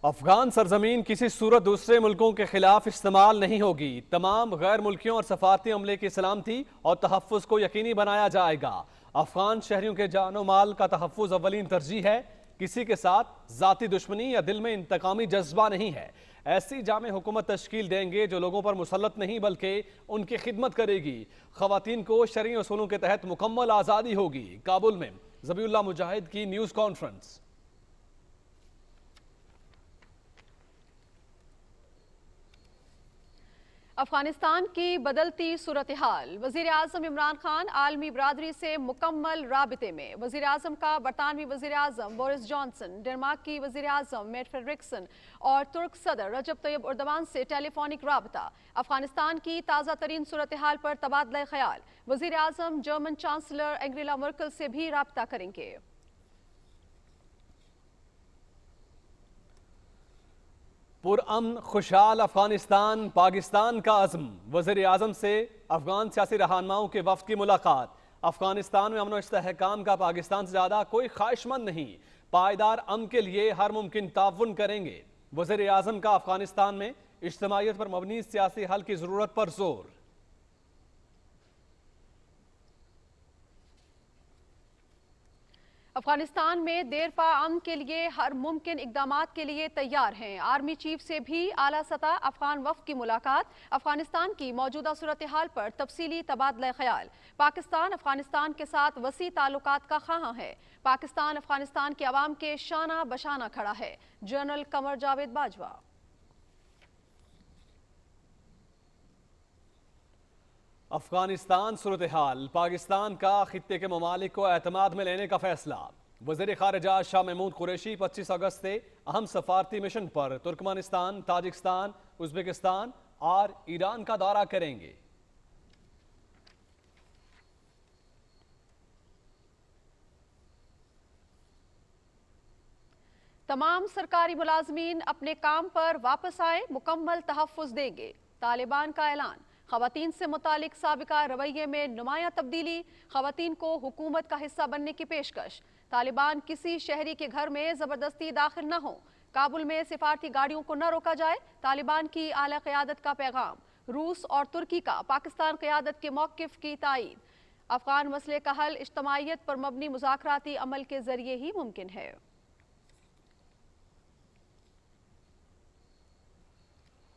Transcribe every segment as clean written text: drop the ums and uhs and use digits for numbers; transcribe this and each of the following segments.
افغان سرزمین کسی صورت دوسرے ملکوں کے خلاف استعمال نہیں ہوگی۔ تمام غیر ملکیوں اور سفارتی عملے کی سلامتی اور تحفظ کو یقینی بنایا جائے گا۔ افغان شہریوں کے جان و مال کا تحفظ اولین ترجیح ہے۔ کسی کے ساتھ ذاتی دشمنی یا دل میں انتقامی جذبہ نہیں ہے۔ ایسی جامع حکومت تشکیل دیں گے جو لوگوں پر مسلط نہیں بلکہ ان کی خدمت کرے گی۔ خواتین کو شرعی اصولوں کے تحت مکمل آزادی ہوگی۔ کابل میں ذبیح اللہ مجاہد کی نیوز کانفرنس۔ افغانستان کی بدلتی صورتحال، وزیر اعظم عمران خان عالمی برادری سے مکمل رابطے میں۔ وزیر اعظم کا برطانوی وزیر اعظم بورس جانسن، ڈنمارک کی وزیر اعظم میٹ فریڈرکسن اور ترک صدر رجب طیب اردوان سے ٹیلی فونک رابطہ۔ افغانستان کی تازہ ترین صورتحال پر تبادلہ خیال۔ وزیر اعظم جرمن چانسلر انگیلا مرکل سے بھی رابطہ کریں گے۔ پرامن خوشحال افغانستان پاکستان کا عزم، وزیر اعظم سے افغان سیاسی رہنماؤں کے وفد کی ملاقات۔ افغانستان میں امن و استحکام کا پاکستان سے زیادہ کوئی خواہش مند نہیں، پائیدار امن کے لیے ہر ممکن تعاون کریں گے۔ وزیر اعظم کا افغانستان میں اجتماعیت پر مبنی سیاسی حل کی ضرورت پر زور۔ افغانستان میں دیر پا امن کے لیے ہر ممکن اقدامات کے لیے تیار ہیں۔ آرمی چیف سے بھی اعلیٰ سطح افغان وفد کی ملاقات۔ افغانستان کی موجودہ صورتحال پر تفصیلی تبادلہ خیال۔ پاکستان افغانستان کے ساتھ وسیع تعلقات کا خواہاں ہے۔ پاکستان افغانستان کے عوام کے شانہ بشانہ کھڑا ہے۔ جنرل قمر جاوید باجوہ۔ افغانستان صورتحال، پاکستان کا خطے کے ممالک کو اعتماد میں لینے کا فیصلہ۔ وزیر خارجہ شاہ محمود قریشی 25 اگست سے اہم سفارتی مشن پر ترکمانستان، تاجکستان، ازبکستان اور ایران کا دورہ کریں گے۔ تمام سرکاری ملازمین اپنے کام پر واپس آئے، مکمل تحفظ دیں گے۔ طالبان کا اعلان، خواتین سے متعلق سابقہ رویے میں نمایاں تبدیلی، خواتین کو حکومت کا حصہ بننے کی پیشکش۔ طالبان کسی شہری کے گھر میں زبردستی داخل نہ ہوں۔ کابل میں سفارتی گاڑیوں کو نہ روکا جائے، طالبان کی اعلیٰ قیادت کا پیغام۔ روس اور ترکی کا پاکستان قیادت کے موقف کی تائید۔ افغان مسئلے کا حل اجتماعیت پر مبنی مذاکراتی عمل کے ذریعے ہی ممکن ہے۔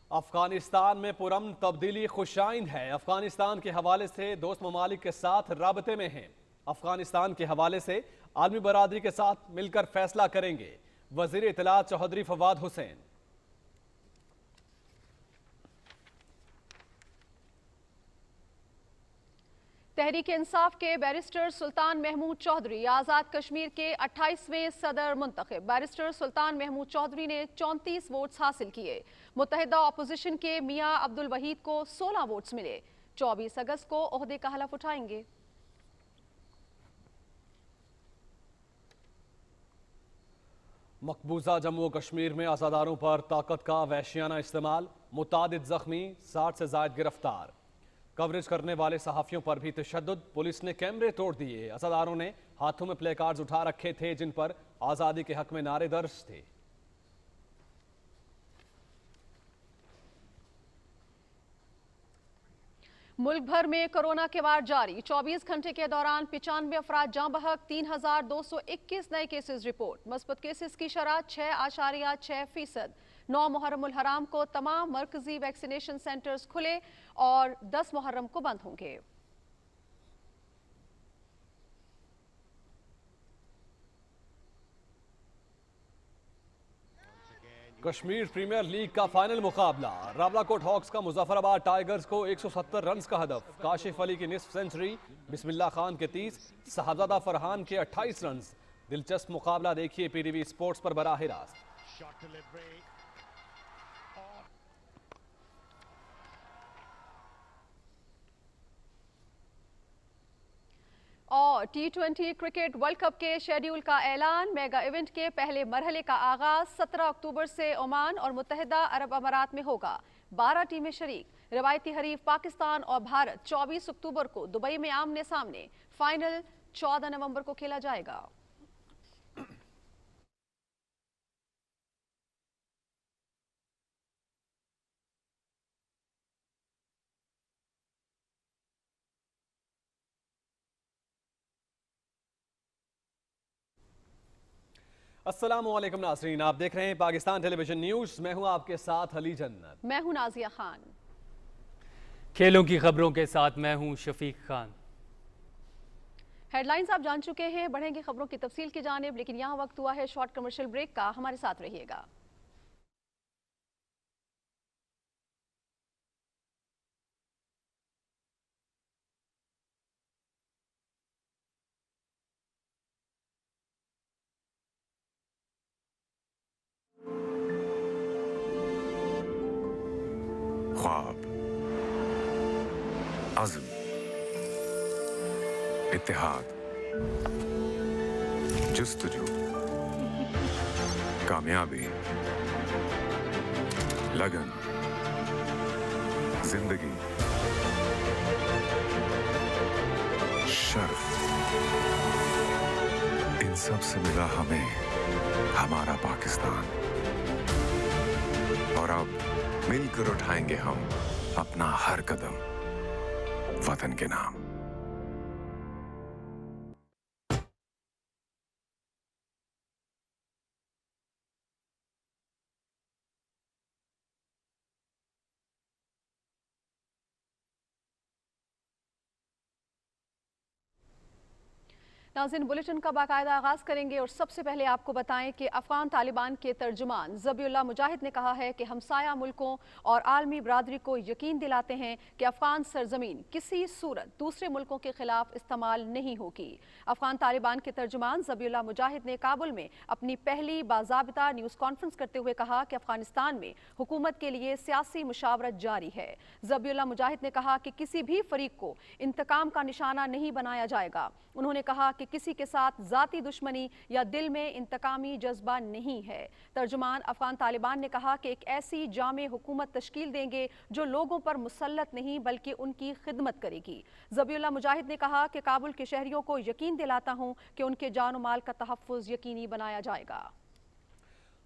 افغانستان میں پرامن تبدیلی خوش آئند ہے۔ افغانستان کے حوالے سے دوست ممالک کے ساتھ رابطے میں ہیں۔ افغانستان کے حوالے سے عالمی برادری کے ساتھ مل کر فیصلہ کریں گے۔ وزیر اطلاعات چودھری فواد حسین۔ تحریک انصاف کے بیرسٹر سلطان محمود چودھری آزاد کشمیر کے 28ویں صدر منتخب۔ بیرسٹر سلطان محمود چودھری نے 34 ووٹس حاصل کیے۔ متحدہ اپوزیشن کے میاں عبدالوحید کو 16 ووٹس ملے۔ 24 اگست کو عہدے کا حلف اٹھائیں گے۔ مقبوضہ جموں و کشمیر میں عزاداروں پر طاقت کا وحشیانہ استعمال، متعدد زخمی، 60 سے زائد گرفتار۔ کوریج کرنے والے صحافیوں پر بھی تشدد، پولیس نے کیمرے توڑ دیے۔ عزاداروں نے ہاتھوں میں پلے کارڈز اٹھا رکھے تھے جن پر آزادی کے حق میں نعرے درج تھے۔ ملک بھر میں کورونا کے وار جاری، 24 گھنٹے کے دوران 95 افراد جاں بحق، 3221 نئے کیسز رپورٹ۔ مثبت کیسز کی شرح 6.6%۔ 9 محرم الحرام کو تمام مرکزی ویکسینیشن سینٹرز کھلے اور 10 محرم کو بند ہوں گے۔ کشمیر پریمیئر لیگ کا فائنل مقابلہ، راولاکوٹ ہاکس کا مظفر آباد ٹائیگرز کو 170 رنز کا ہدف۔ کاشف علی کی نصف سنچری، بسم اللہ خان کے 30، صاحبزادہ فرحان کے 28 رنز۔ دلچسپ مقابلہ دیکھیے پی ٹی وی اسپورٹس پر براہ راست۔ اور T20 کرکٹ ورلڈ کپ کے شیڈیول کا اعلان، میگا ایونٹ کے پہلے مرحلے کا آغاز 17 اکتوبر سے عمان اور متحدہ عرب امارات میں ہوگا۔ 12 ٹیمیں شریک، روایتی حریف پاکستان اور بھارت 24 اکتوبر کو دبئی میں آمنے سامنے، فائنل 14 نومبر کو کھیلا جائے گا۔ अस्सलाम वालेकुम नाज़रीन, आप देख रहे हैं पाकिस्तान टेलीविजन न्यूज़। मैं हूं आपके साथ अली जन्नत। मैं हूं नाजिया खान। खेलों की खबरों के साथ मैं हूं शफीक खान। हेडलाइंस आप जान चुके हैं, बढ़ेंगे खबरों की तफसील की जानिब, लेकिन यहाँ वक्त हुआ है शॉर्ट कमर्शियल ब्रेक का। हमारे साथ रहिएगा। ख्वाब, अज़्म, इत्तेहाद, जुस्तजू, कामयाबी, लगन, जिंदगी, शर्फ, इन सब से मिला हमें हमारा पाकिस्तान। और अब मिलकर उठाएंगे हम अपना हर कदम वतन के नाम। नाज़रीन, बुलेटिन का बाकायदा आगाज़ करेंगे और सबसे पहले आपको बताएं कि अफगान तालिबान के तर्जुमान ज़बीउल्लाह मुजाहिद ने कहा है कि हमसाया मुल्कों और आलमी बरादरी को यकीन दिलाते हैं कि अफगान सरजमीन किसी सूरत दूसरे मुल्कों के खिलाफ इस्तेमाल नहीं होगी। अफगान तालिबान के तर्जुमान ज़बीउल्लाह मुजाहिद ने काबुल में अपनी पहली बाज़ाबिता न्यूज़ कॉन्फ्रेंस करते हुए कहा कि अफगानिस्तान में हुकूमत के लिए सियासी मुशावरत जारी है। ज़बीउल्लाह मुजाहिद ने कहा कि किसी भी फरीक को इंतकाम का निशाना नहीं बनाया जाएगा। उन्होंने कहा कि किसी के साथ जाती दुश्मनी या दिल में इंतकामी जज्बा नहीं है। तर्जुमान अफगान तालिबान ने कहा कि एक ऐसी जामे हुकूमत तश्कील देंगे जो लोगों पर मुसल्लत नहीं बल्कि उनकी खिदमत करेगी। ज़बीउल्लाह मुजाहिद ने कहा कि काबुल के शहरियों को यकीन दिलाता हूं कि उनके जान माल का तहफ़्फ़ुज़ यकीनी बनाया जाएगा।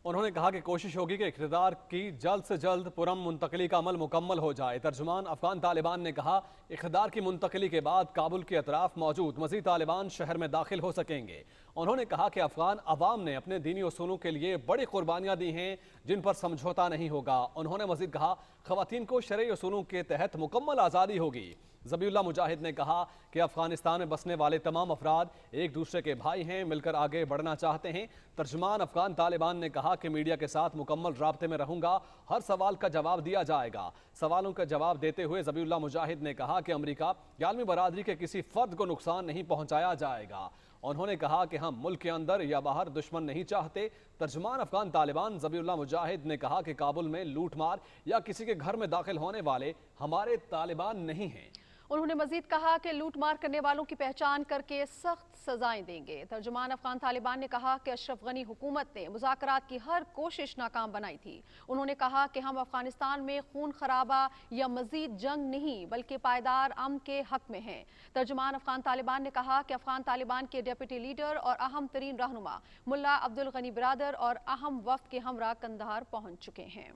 उन्होंने कहा कि कोशिश होगी कि इक़्तिदार की जल्द से जल्द पुरम मुंतकली का अमल मुकम्मल हो जाए। तर्जुमान अफगान तालिबान ने कहा, इक़्तिदार की मुंतकली के बाद काबुल के अतराफ मौजूद मज़ीद तालिबान शहर में दाखिल हो सकेंगे। उन्होंने कहा कि अफगान अवाम ने अपने दीनी उसूलों के लिए बड़ी कुर्बानियाँ दी हैं जिन पर समझौता नहीं होगा। उन्होंने मज़ीद कहा, ख़वातीन को शरई उसूलों के तहत मुकम्मल आज़ादी होगी। ज़बीउल्लाह मुजाहिद ने कहा कि अफगानिस्तान में बसने वाले तमाम अफराद एक दूसरे के भाई हैं, मिलकर आगे बढ़ना चाहते हैं। तर्जुमान अफगान तालिबान ने कहा कि मीडिया के साथ मुकम्मल राब्ते में रहूंगा, हर सवाल का जवाब दिया जाएगा। सवालों का जवाब देते हुए ज़बीउल्लाह मुजाहिद ने कहा कि अमेरिका या आलमी बरादरी के किसी फ़र्द को नुकसान नहीं पहुँचाया जाएगा। उन्होंने कहा कि हम मुल्क के अंदर या बाहर दुश्मन नहीं चाहते। तर्जुमान अफगान तालिबान ज़बीउल्लाह मुजाहिद ने कहा कि काबुल में लूट मार या किसी के घर में दाखिल होने वाले हमारे तालिबान नहीं हैं। उन्होंने मजीद कहा कि लूट मार करने वालों की पहचान करके सख्त सजाएं देंगे। तर्जुमान अफगान तालिबान ने कहा कि अशरफ गनी हुकूमत ने मुज़ाकरात की हर कोशिश नाकाम बनाई थी। उन्होंने कहा कि हम अफगानिस्तान में खून खराबा या मजीद जंग नहीं बल्कि पायदार अमन के हक में हैं। तर्जुमान अफगान तालिबान ने कहा कि अफगान तालिबान के डिप्टी लीडर और अहम तरीन रहनुमा मुल्ला अब्दुल गनी बिरादर और अहम वफ्द के हमरा कंदहार पहुंच चुके हैं।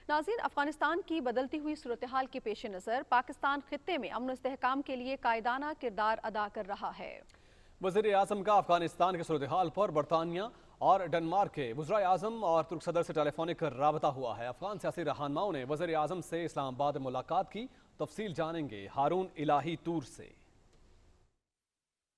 नाज़रीन, अफगानिस्तान की बदलती हुई सूरत हाल के पेश नज़र पाकिस्तान खित्ते में अमन इस्तेहकाम के लिए कायदाना किरदार अदा कर रहा है। वज़ीर आज़म का अफगानिस्तान के सूरत हाल पर बरतानिया और डेनमार्क के वज़ीर आज़म और तुर्क सदर से टेलीफोनिक राबता हुआ है। अफगान सियासी रहनुमाओं ने वज़ीर आज़म से इस्लामाबाद में मुलाकात की। तफसील जानेंगे हारून इलाही तूर से।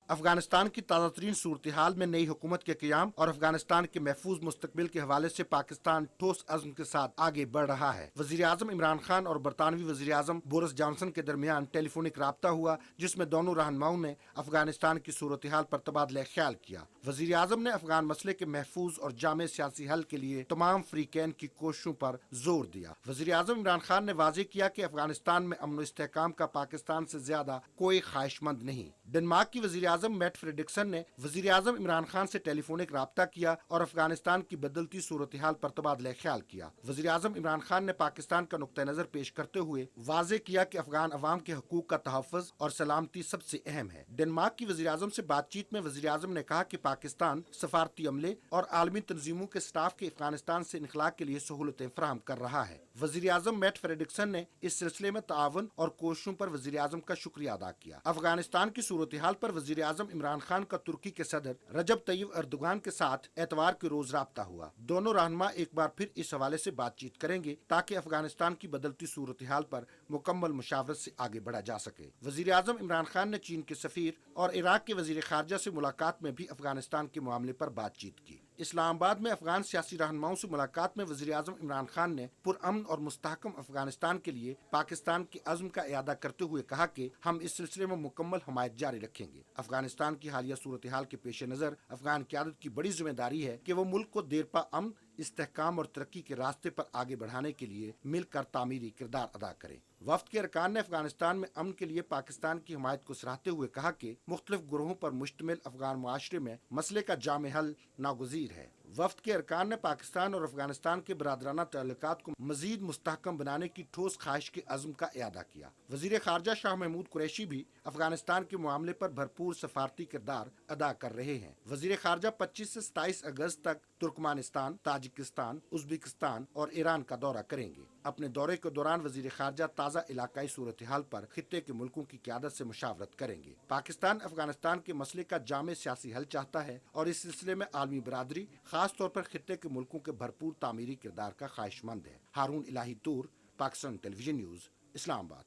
अफगानिस्तान की ताज़ा तरीन सूरत हाल में नई हुकूमत के क़याम और अफगानिस्तान के महफूज मुस्तकबिल के हवाले से पाकिस्तान ठोस अज़्म के साथ आगे बढ़ रहा है। वज़ीर आज़म इमरान खान और बरतानवी वज़ीर आज़म बोरिस जॉनसन के दरमियान टेलीफोनिक राब्ता हुआ, जिसमें दोनों रहनुमाओं ने अफगानिस्तान की सूरत हाल पर तबादला ख्याल किया। वज़ीर आज़म ने अफगान मसले के महफूज और जामे सियासी हल के लिए तमाम फ़रीक़ैन की कोशिशों पर जोर दिया। वज़ीर आज़म इमरान खान ने वाज़ेह किया कि अफगानिस्तान में अमन इस्तेहकाम का पाकिस्तान से ज्यादा कोई ख्वाहिशमंद नहीं। डेनमार्क की वज़ीर आज़म मैट फ्रेडरिक्सन ने वज़ीर आज़म इमरान खान से टेलीफोनिक राब्ता किया और अफगानिस्तान की बदलती सूरत हाल पर तबादला ख्याल किया। वज़ीर आज़म इमरान खान ने पाकिस्तान का नुक्ता नज़र पेश करते हुए वाज़ेह किया कि अफगान अवाम के हकूक का तहफ़्फ़ुज़ और सलामती सबसे अहम है। डेनमार्क की वज़ीर आज़म से बातचीत में वज़ीर आज़म ने कहा कि पाकिस्तान सफारती अमले और आलमी तंजीमों के स्टाफ के अफगानिस्तान से इनखला के लिए सहूलतें फराहम कर रहा है। वजीर आजम मैट फ्रेडरिक्सन ने इस सिलसिले में ताउन और कोशिशों पर वजीर आजम का शुक्रिया अदा किया। अफगानिस्तान की सूरत हाल पर वजीर आजम इमरान खान का तुर्की के सदर रजब तय्यब एर्दोगान के साथ एतवार के रोज राब्ता हुआ। दोनों रहनुमा एक बार फिर इस हवाले से बातचीत करेंगे ताकि अफगानिस्तान की बदलती सूरत हाल पर मुकम्मल मुशावरत से आगे बढ़ा जा सके। वजीर आजम इमरान खान ने चीन के सफीर और इराक के वजीर खारजा से मुलाकात में भी अफगानिस्तान के मामले पर बातचीत की। इस्लामाबाद में अफगान सियासी रहनुमाओं से मुलाकात में वजीर आजम इमरान खान ने पुरअमन और मुस्तहकम अफगानिस्तान के लिए पाकिस्तान के अज़्म का इयादा करते हुए कहा कि हम इस सिलसिले में मुकम्मल हमायत जारी रखेंगे। अफगानिस्तान की हालिया सूरत हाल के पेश नज़र अफगान क़यादत की बड़ी जिम्मेदारी है कि वो मुल्क को देरपा अमन, इस्तेहकाम और तरक्की के रास्ते पर आगे बढ़ाने के लिए मिलकर तामीरी किरदार अदा करें। वफ्द के अरकान ने अफगानिस्तान में अमन के लिए पाकिस्तान की हिमायत को सराहते हुए कहा कि मुख्तलिफ ग्रोहों पर मुश्तमिल अफगान मुआशरे में मसले का जामे हल नागुज़ीर है। वफ्द के अरकान ने पाकिस्तान और अफगानिस्तान के बरादराना ताल्लुकात को मजीद मुस्तहकम बनाने की ठोस ख्वाहिश के अज़्म का इयादा किया। वजीर खारजा शाह महमूद कुरैशी भी अफगानिस्तान के मामले पर भरपूर सफारती किरदार अदा कर रहे हैं। वजीर खारजा 25 से 27 अगस्त तक तुर्कमानिस्तान, ताजिकिस्तान, उज़्बेकिस्तान और ईरान का दौरा करेंगे। अपने दौरे के दौरान वजीर खारजा ताज़ा इलाकाई सूरत हाल पर खित्ते के मुल्कों की क़यादत से मुशावरत करेंगे। पाकिस्तान अफगानिस्तान के मसले का जामे सियासी हल चाहता है और इस सिलसिले में आलमी बरादरी खास तौर पर खित्ते के मुल्कों के भरपूर तामीरी किरदार का ख्वाहिशमंद है। Haroon Ilahi Toor, Pakistan television news, Islamabad.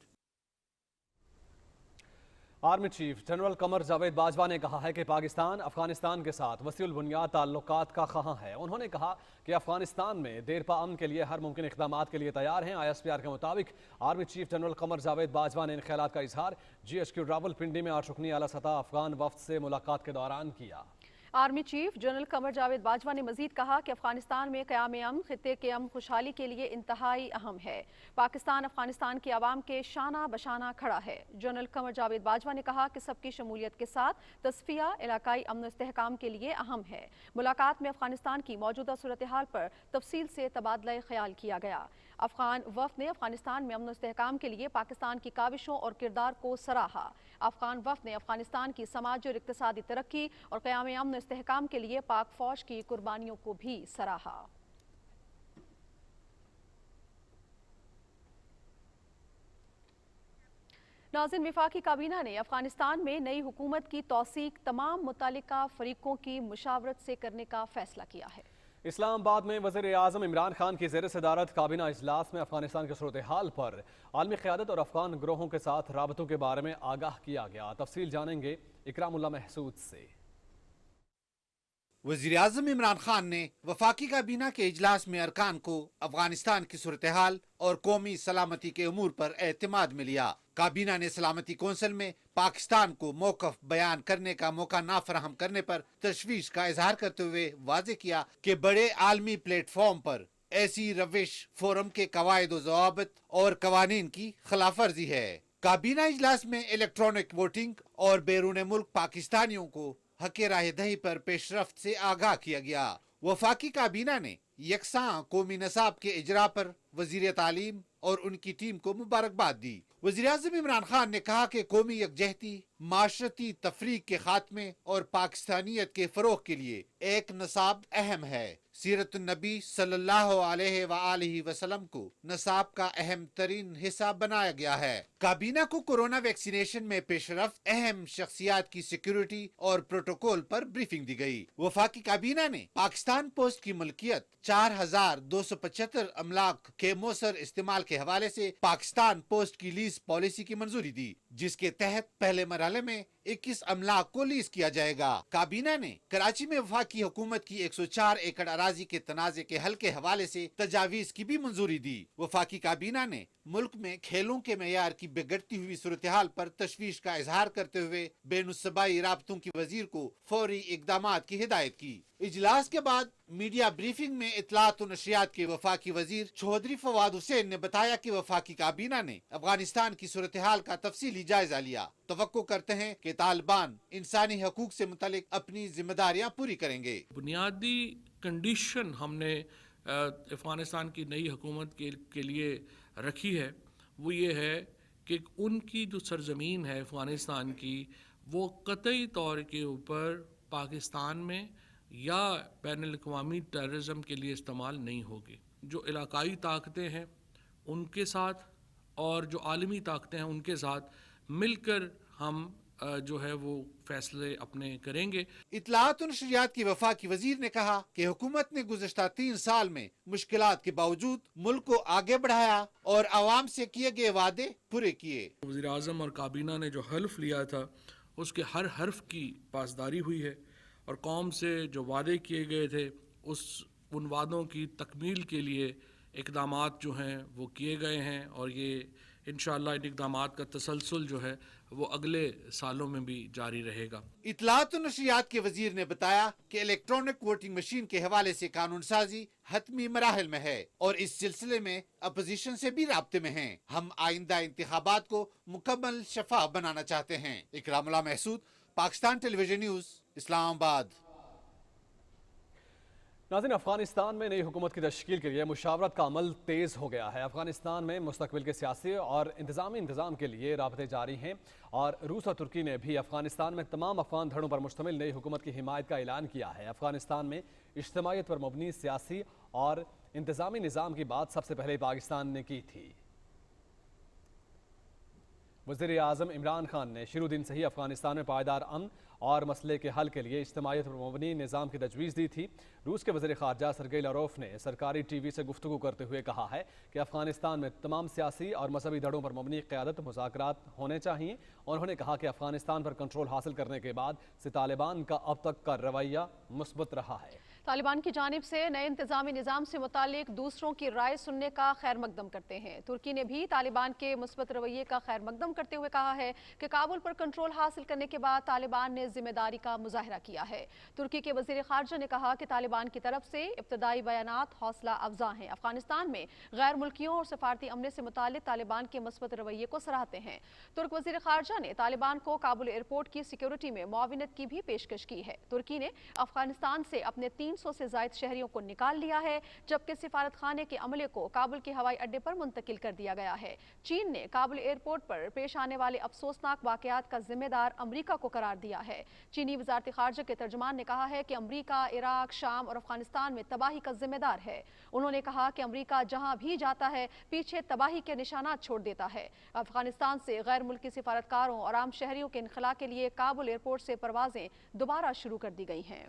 Army chief general Qamar Javed Bajwa ने कहा है कि पाकिस्तान अफगानिस्तान के साथ वसीउल बुनियाद ताल्लुकात का ख़्वाह है। उन्होंने कहा कि अफगानिस्तान में देरपा अमन के लिए हर मुमकिन इक़दामात के लिए तैयार हैं। ISPR के मुताबिक army chief general Qamar Javed Bajwa ने इन ख्यालात का इजहार GHQ रावलपिंडी में 8 रुकनी आला सतह अफगान वफ्द से मुलाकात के दौरान किया। Army chief general Qamar Javed Bajwa ने मजीद कहा कि अफगानिस्तान में क़याम अमन खित्ते के अमन खुशहाली के लिए इंतहाई अहम है। पाकिस्तान अफगानिस्तान की आवाम के शाना बशाना खड़ा है। जनरल कमर जावेद बाजवा ने कहा कि सबकी शमूलियत के साथ तस्फिया इलाकाई अमन इस्तेहकाम के लिए अहम है। मुलाकात में अफगानिस्तान की मौजूदा सूरत हाल पर तफसील से तबादला ख्याल किया गया। अफगान वफ्द ने अफगानिस्तान में अमन इस्तेहकाम के लिए पाकिस्तान की काविशों और किरदार को सराहा। अफगान वफ्द ने अफगानिस्तान की समाजी और इक़्तिसादी तरक्की और क़याम अमन इस्तेहकाम के लिए पाक फौज की कुर्बानियों को भी सराहा। नाज़रीन, वफाकी काबीना ने अफगानिस्तान में नई हुकूमत की तौसीक तमाम मुतालिका फरीकों की मुशावरत से करने का फैसला किया है। इस्लामाबाद में वज़ीर आज़म इमरान खान की ज़ेर सदारत काबीना इजलास में अफगानिस्तान की सूरत हाल पर आलमी क़यादत और अफगान ग्रोहों के साथ राबतों के बारे में आगाह किया गया। तफसील जानेंगे इकरामुल्लाह महसूद से। वज़ीर आज़म इमरान खान ने वफाकी काबीना के इजलास में अरकान को अफगानिस्तान की सूरत हाल और कौमी सलामती के उमूर पर एतमाद में लिया। काबीना ने सलामती कौंसिल में पाकिस्तान को मौक़िफ़ बयान करने का मौका ना फराहम करने पर तशवीश का इजहार करते हुए वाज़ेह किया कि बड़े आलमी प्लेटफॉर्म पर ऐसी रविश फोरम के कवायद व ज़वाबित और कवानीन की खिलाफ वर्जी है। काबीना इजलास में इलेक्ट्रॉनिक वोटिंग और बैरून मुल्क पाकिस्तानियों को हक़ राह दही पर पेशरफ्त से आगाह किया गया। वफाकी काबीना ने यकसां कौमी नसाब के इजरा पर वजीर तालीम और उनकी टीम को मुबारकबाद दी। वज़ीर आज़म इमरान खान ने कहा कि कौमी यकजहती, माशरती तफरीक के खात्मे और पाकिस्तानियत के फ़रोग़ के लिए एक नसाब अहम है। सीरत नबी सल्लल्लाहु अलैहि वसल्लम को नसाब का अहम तरीन हिस्सा बनाया गया है। काबीना को कोरोना वैक्सीनेशन में पेशरफ्त, अहम शख्सियात की सिक्योरिटी और प्रोटोकॉल पर ब्रीफिंग दी गई। वफाकी काबीना ने पाकिस्तान पोस्ट की मलकियत 4275 अमलाक के मौसर इस्तेमाल के हवाले से पाकिस्तान पोस्ट की लीज पॉलिसी की मंजूरी दी, जिसके तहत पहले मरहले में 21 अमलाक को लीज किया जाएगा। काबीना ने कराची में वफाकी हुकूमत की 104 एकड़ अराजी के तनाज़े के हल के हवाले से तजावीज़ की भी मंजूरी दी। वफाकी काबीना ने मुल्क में खेलों के मेयार की बिगड़ती हुई सूरत हाल पर तशवीश का इजहार करते हुए बैनुस्सबाई राबतों की वजीर को फौरी इक़दामात की हिदायत की। इजलास के बाद मीडिया ब्रीफिंग में इत्तलात और नशरियात के वफाकी वजीर चौधरी फवाद हुसैन ने बताया कि वफाकी काबीना ने अफगानिस्तान की सूरत हाल का तफसीली जायजा लिया। तवक्को करते हैं कि तालिबान इंसानी हकूक से मुतल्लिक अपनी जिम्मेदारियां पूरी करेंगे। बुनियादी कंडीशन हमने अफगानिस्तान की नई हुकूमत के लिए रखी है, वो ये है कि उनकी जो सरजमीन है अफगानिस्तान की, वो कतई तौर के ऊपर पाकिस्तान में या बैनुल अक़वामी टेररिज्म के लिए इस्तेमाल नहीं होगी। जो इलाकाई ताकतें हैं ان کے ساتھ اور جو عالمی طاقتیں ہیں ان کے ساتھ مل کر ہم جو ہے وہ فیصلے اپنے کریں گے۔ اطلاعات و نشریات کی وفاقی وزیر نے کہا کہ حکومت نے گزشتہ 3 سال میں مشکلات کے باوجود ملک کو آگے بڑھایا اور عوام سے کیے گئے وعدے پورے کیے۔ وزیر اعظم اور کابینہ نے جو حلف لیا تھا اس کے ہر حرف کی پاسداری ہوئی ہے، اور قوم سے جو وعدے کیے گئے تھے ان وعدوں کی تکمیل کے لیے اقدامات جو ہیں وہ کیے گئے ہیں، اور یہ انشاءاللہ ان اقدامات کا تسلسل جو ہے وہ اگلے سالوں میں بھی جاری رہے گا۔ اطلاعات و نشریات کے وزیر نے بتایا کہ الیکٹرانک ووٹنگ مشین کے حوالے سے قانون سازی حتمی مراحل میں ہے اور اس سلسلے میں اپوزیشن سے بھی رابطے میں ہیں۔ ہم آئندہ انتخابات کو مکمل شفاف بنانا چاہتے ہیں۔ اکرام اللہ محسود، پاکستان ٹیلی ویژن نیوز، اسلام آباد۔ ناظرین، افغانستان میں نئی حکومت کی تشکیل کے لیے مشاورت کا عمل تیز ہو گیا ہے۔ افغانستان میں مستقبل کے سیاسی اور انتظامی انتظام کے لیے رابطے جاری ہیں، اور روس اور ترکی نے بھی افغانستان میں تمام افغان دھڑوں پر مشتمل نئی حکومت کی حمایت کا اعلان کیا ہے۔ افغانستان میں اجتماعیت پر مبنی سیاسی اور انتظامی نظام کی بات سب سے پہلے پاکستان نے کی تھی۔ وزیر اعظم عمران خان نے شروع دن سے ہی افغانستان میں پائیدار امن اور مسئلے کے حل کے لیے اجتماعیت پر مبنی نظام کی تجویز دی تھی۔ روس کے وزیر خارجہ سرگئی لاروف نے سرکاری ٹی وی سے گفتگو کرتے ہوئے کہا ہے کہ افغانستان میں تمام سیاسی اور مذہبی دھڑوں پر مبنی قیادت مذاکرات ہونے چاہیے۔ انہوں نے کہا کہ افغانستان پر کنٹرول حاصل کرنے کے بعد سے طالبان کا اب تک کا رویہ مثبت رہا ہے۔ طالبان کی جانب سے نئے انتظامی نظام سے متعلق دوسروں کی رائے سننے کا خیر مقدم کرتے ہیں۔ ترکی نے بھی طالبان کے مثبت رویے کا خیر مقدم کرتے ہوئے کہا ہے کہ کابل پر کنٹرول حاصل کرنے کے بعد طالبان نے ذمہ داری کا مظاہرہ کیا ہے۔ ترکی کے وزیر خارجہ نے کہا کہ طالبان کی طرف سے ابتدائی بیانات حوصلہ افزا ہیں۔ افغانستان میں غیر ملکیوں اور سفارتی عملے سے متعلق طالبان کے مثبت رویے کو سراہتے ہیں۔ ترک وزیر خارجہ نے طالبان کو کابل ایئرپورٹ کی سیکیورٹی میں معاونت کی بھی پیشکش کی ہے۔ ترکی نے افغانستان سے اپنے 300 سے زائد شہریوں کو نکال لیا ہے، جبکہ سفارت خانے کے عملے کو کابل کے ہوائی اڈے پر منتقل کر دیا گیا ہے۔ چین نے کابل ایئرپورٹ پر پیش آنے والے افسوسناک واقعات کا ذمہ دار امریکہ کو قرار دیا ہے۔ چینی وزارت خارجہ کے ترجمان نے کہا ہے کہ امریکہ عراق، شام اور افغانستان میں تباہی کا ذمہ دار ہے۔ انہوں نے کہا کہ امریکہ جہاں بھی جاتا ہے پیچھے تباہی کے نشانات چھوڑ دیتا ہے۔ افغانستان سے غیر ملکی سفارتکاروں اور عام شہریوں کے انخلاء کے لیے کابل ایئرپورٹ سے پروازیں دوبارہ شروع کر دی گئی ہیں۔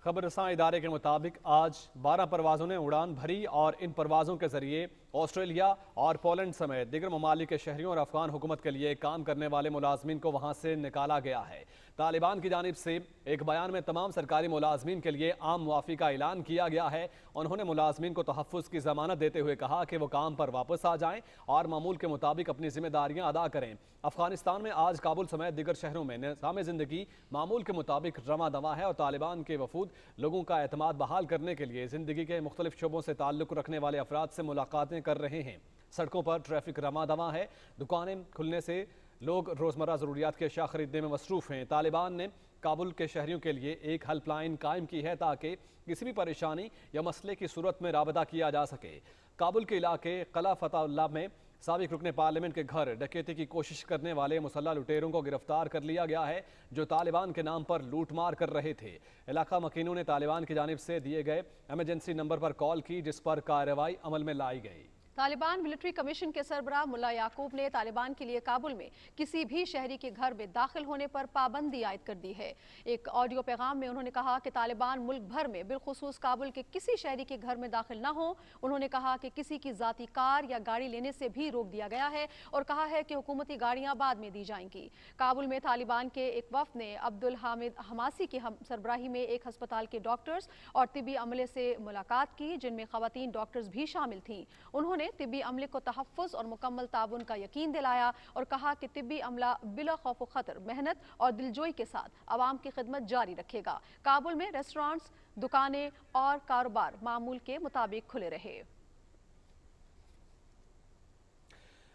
خبر رساں ادارے کے مطابق آج 12 پروازوں نے اڑان بھری، اور ان پروازوں کے ذریعے آسٹریلیا اور پولینڈ سمیت دیگر ممالک کے شہریوں اور افغان حکومت کے لیے کام کرنے والے ملازمین کو وہاں سے نکالا گیا ہے۔ طالبان کی جانب سے ایک بیان میں تمام سرکاری ملازمین کے لیے عام معافی کا اعلان کیا گیا ہے۔ انہوں نے ملازمین کو تحفظ کی ضمانت دیتے ہوئے کہا کہ وہ کام پر واپس آ جائیں اور معمول کے مطابق اپنی ذمہ داریاں ادا کریں۔ افغانستان میں آج کابل سمیت دیگر شہروں میں نظام زندگی معمول کے مطابق رواں دواں ہے، اور طالبان کے وفود لوگوں کا اعتماد بحال کرنے کے لیے زندگی کے مختلف شعبوں سے تعلق رکھنے والے افراد سے ملاقاتیں کر رہے ہیں۔ سڑکوں پر ٹریفک رواں دواں ہے، دکانیں کھلنے سے لوگ روزمرہ ضروریات کی اشیاء خریدنے میں مصروف ہیں۔ طالبان نے کابل کے شہریوں کے لیے ایک ہیلپ لائن قائم کی ہے تاکہ کسی بھی پریشانی یا مسئلے کی صورت میں رابطہ کیا جا سکے۔ کابل کے علاقے قلعہ فتح اللہ میں سابق رکن پارلیمنٹ کے گھر ڈکیتی کی کوشش کرنے والے مسلح لٹیروں کو گرفتار کر لیا گیا ہے جو طالبان کے نام پر لوٹ مار کر رہے تھے۔ علاقہ مکینوں نے طالبان کی جانب سے دیے گئے ایمرجنسی نمبر پر کال کی، جس پر کارروائی عمل میں لائی گئی۔ طالبان ملٹری کمیشن کے سربراہ ملا یعقوب نے طالبان کے لیے کابل میں کسی بھی شہری کے گھر میں داخل ہونے پر پابندی عائد کر دی ہے۔ ایک آڈیو پیغام میں انہوں نے کہا کہ طالبان ملک بھر میں بالخصوص کابل کے کسی شہری کے گھر میں داخل نہ ہوں۔ انہوں نے کہا کہ کسی کی ذاتی کار یا گاڑی لینے سے بھی روک دیا گیا ہے، اور کہا ہے کہ حکومتی گاڑیاں بعد میں دی جائیں گی۔ کابل میں طالبان کے ایک وفد نے عبدالحامد حماسی کی سربراہی میں ایک ہسپتال کے ڈاکٹرز اور طبی عملے سے ملاقات کی، جن میں خواتین ڈاکٹرز بھی شامل تھیں۔ انہوں نے طبی عملے کو تحفظ اور مکمل تعاون کا یقین دلایا اور کہا کہ طبی عملہ بلا خوف و خطر محنت اور دلجوئی کے ساتھ عوام کی خدمت جاری رکھے گا۔ کابل میں ریسٹورانٹس، دکانیں اور کاروبار معمول کے مطابق کھلے رہے۔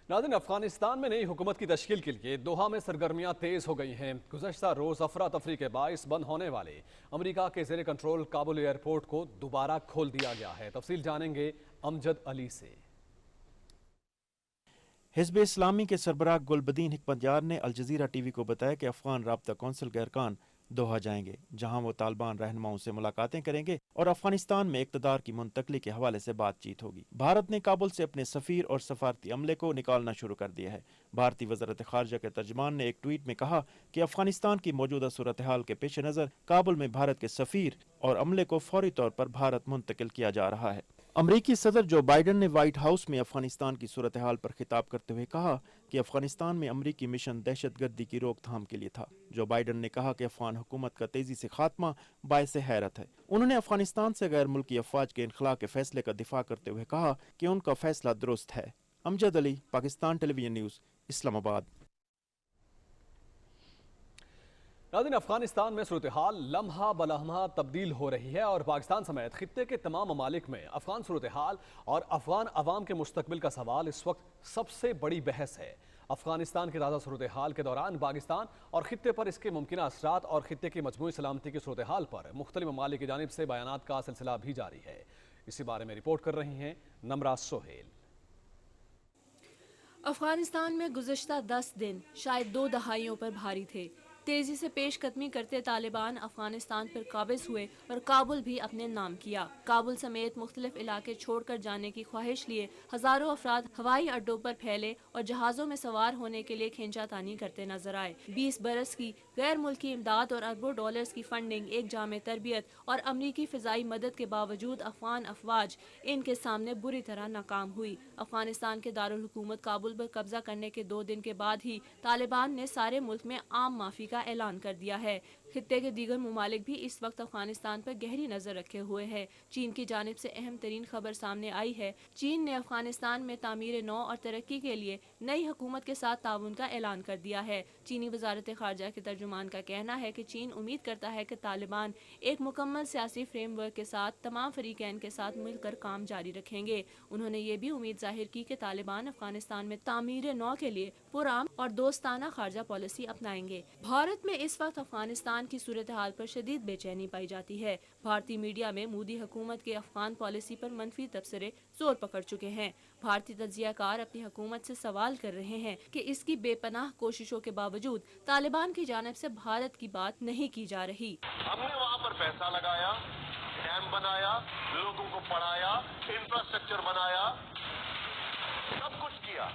ناظرین، افغانستان میں نئی حکومت کی تشکیل کے لیے دوحہ میں سرگرمیاں تیز ہو گئی ہیں۔ گزشتہ روز افراتفری کے باعث بند ہونے والے امریکہ کے زیر کنٹرول کابل ایئرپورٹ کو دوبارہ کھول دیا گیا ہے۔ تفصیل جانیں گے امجد علی سے۔ حزب اسلامی کے سربراہ گل بدین حکمت یار نے الجزیرہ ٹی وی کو بتایا کہ افغان رابطہ کونسل کے ارکان दोहा जाएंगे, जहां वो तालिबान रहनुमाओं से मुलाकातें करेंगे और अफगानिस्तान में इक़्तिदार की मुंतकली के हवाले से बातचीत होगी। भारत ने काबुल से अपने सफ़ीर और सफारती अमले को निकालना शुरू कर दिया है। भारतीय वज़ारत ख़ारजा के तर्जुमान ने एक ट्वीट में कहा कि अफगानिस्तान की मौजूदा सूरत हाल के पेश नज़र काबुल में भारत के सफ़ीर और अमले को फौरी तौर पर भारत मुंतकिल किया जा रहा है। अमरीकी सदर जो बाइडन ने व्हाइट हाउस में अफगानिस्तान की सूरत हाल पर खिताब करते हुए कहा कि अफगानिस्तान में अमरीकी मिशन दहशतगर्दी की रोकथाम के लिए था। जो बाइडन ने कहा कि अफगान हुकूमत का तेजी से खात्मा बायसे हैरत है। उन्होंने अफगानिस्तान से गैर मुल्की अफवाज के इनखला के फैसले का दिफा करते हुए कहा कि उनका फैसला दुरुस्त है। Amjad Ali, Pakistan television news, Islamabad. नाज़रीन, अफगानिस्तान में सूरत हाल लम्हा बलम्हा तब्दील हो रही है और पाकिस्तान समेत खित्ते के तमाम ममालिक में अफगान सूरत हाल और अफगान अवाम के मुस्तकबिल का सवाल इस वक्त सबसे बड़ी बहस है। अफगानिस्तान की ताज़ा सूरत हाल के दौरान पाकिस्तान और खित्ते पर इसके मुमकिन असरात और खित्ते की मजमूई सलामती की सूरत हाल पर मुख्तलिफ ममालिक की जानिब से बयानात का सिलसिला भी जारी है। इसी बारे में रिपोर्ट कर रही हैं नमरा सोहेल। अफगानिस्तान में गुज़श्ता 10 दिन शायद 2 दहाइयों पर भारी थे। तेजी से पेशकदमी करते तालिबान अफगानिस्तान पर काबिज हुए और काबुल भी अपने नाम किया। काबुल समेत मुख्तलिफ इलाके छोड़कर जाने की ख्वाहिश लिए हज़ारों अफराद हवाई अड्डों पर फैले और जहाज़ों में सवार होने के लिए खींचातानी करते नजर आए। 20 बरस की गैर मुल्की इमदाद और अरबों डॉलर्स की फंडिंग, एक जामे तरबियत और अमरीकी फ़िज़ाई मदद के बावजूद अफगान अफवाज इनके सामने बुरी तरह नाकाम हुई। अफगानिस्तान के दारुल हुकूमत काबुल पर कब्जा करने के 2 दिन के बाद ही तालिबान ने सारे मुल्क में आम माफी का ऐलान कर दिया है। खित्ते के दीगर ममालिक भी इस वक्त अफगानिस्तान पर गहरी नजर रखे हुए हैं। चीन की जानिब से अहम तरीन खबर सामने आई है। चीन ने अफगानिस्तान में तामीर नौ और तरक्की के लिए नई हुकूमत के साथ ताउन का ऐलान कर दिया है। चीनी वजारत खारजा के तर्जुमान का कहना है कि चीन उम्मीद करता है कि तालिबान एक मुकम्मल सियासी फ्रेमवर्क के साथ तमाम फरीकैन के साथ मिलकर काम जारी रखेंगे। उन्होंने ये भी उम्मीद जाहिर की कि तालिबान अफगानिस्तान में तामीर नौ के लिए पुराम और दोस्ताना खारजा पॉलिसी अपनाएंगे। भारत में इस वक्त अफगानिस्तान की सूरत हाल पर शदीद बेचैनी पाई जाती है। भारतीय मीडिया में मोदी हुकूमत के अफगान पॉलिसी पर मनफी तबसरे जोर पकड़ चुके हैं। भारतीय तज्जियाकार अपनी हुकूमत से सवाल कर रहे हैं कि इसकी बेपनाह कोशिशों के बावजूद तालिबान की जानिब से भारत की बात नहीं की जा रही। हमने वहाँ पर पैसा लगाया, डैम बनाया, लोगों को पढ़ाया, इंफ्रास्ट्रक्चर बनाया, सब कुछ किया,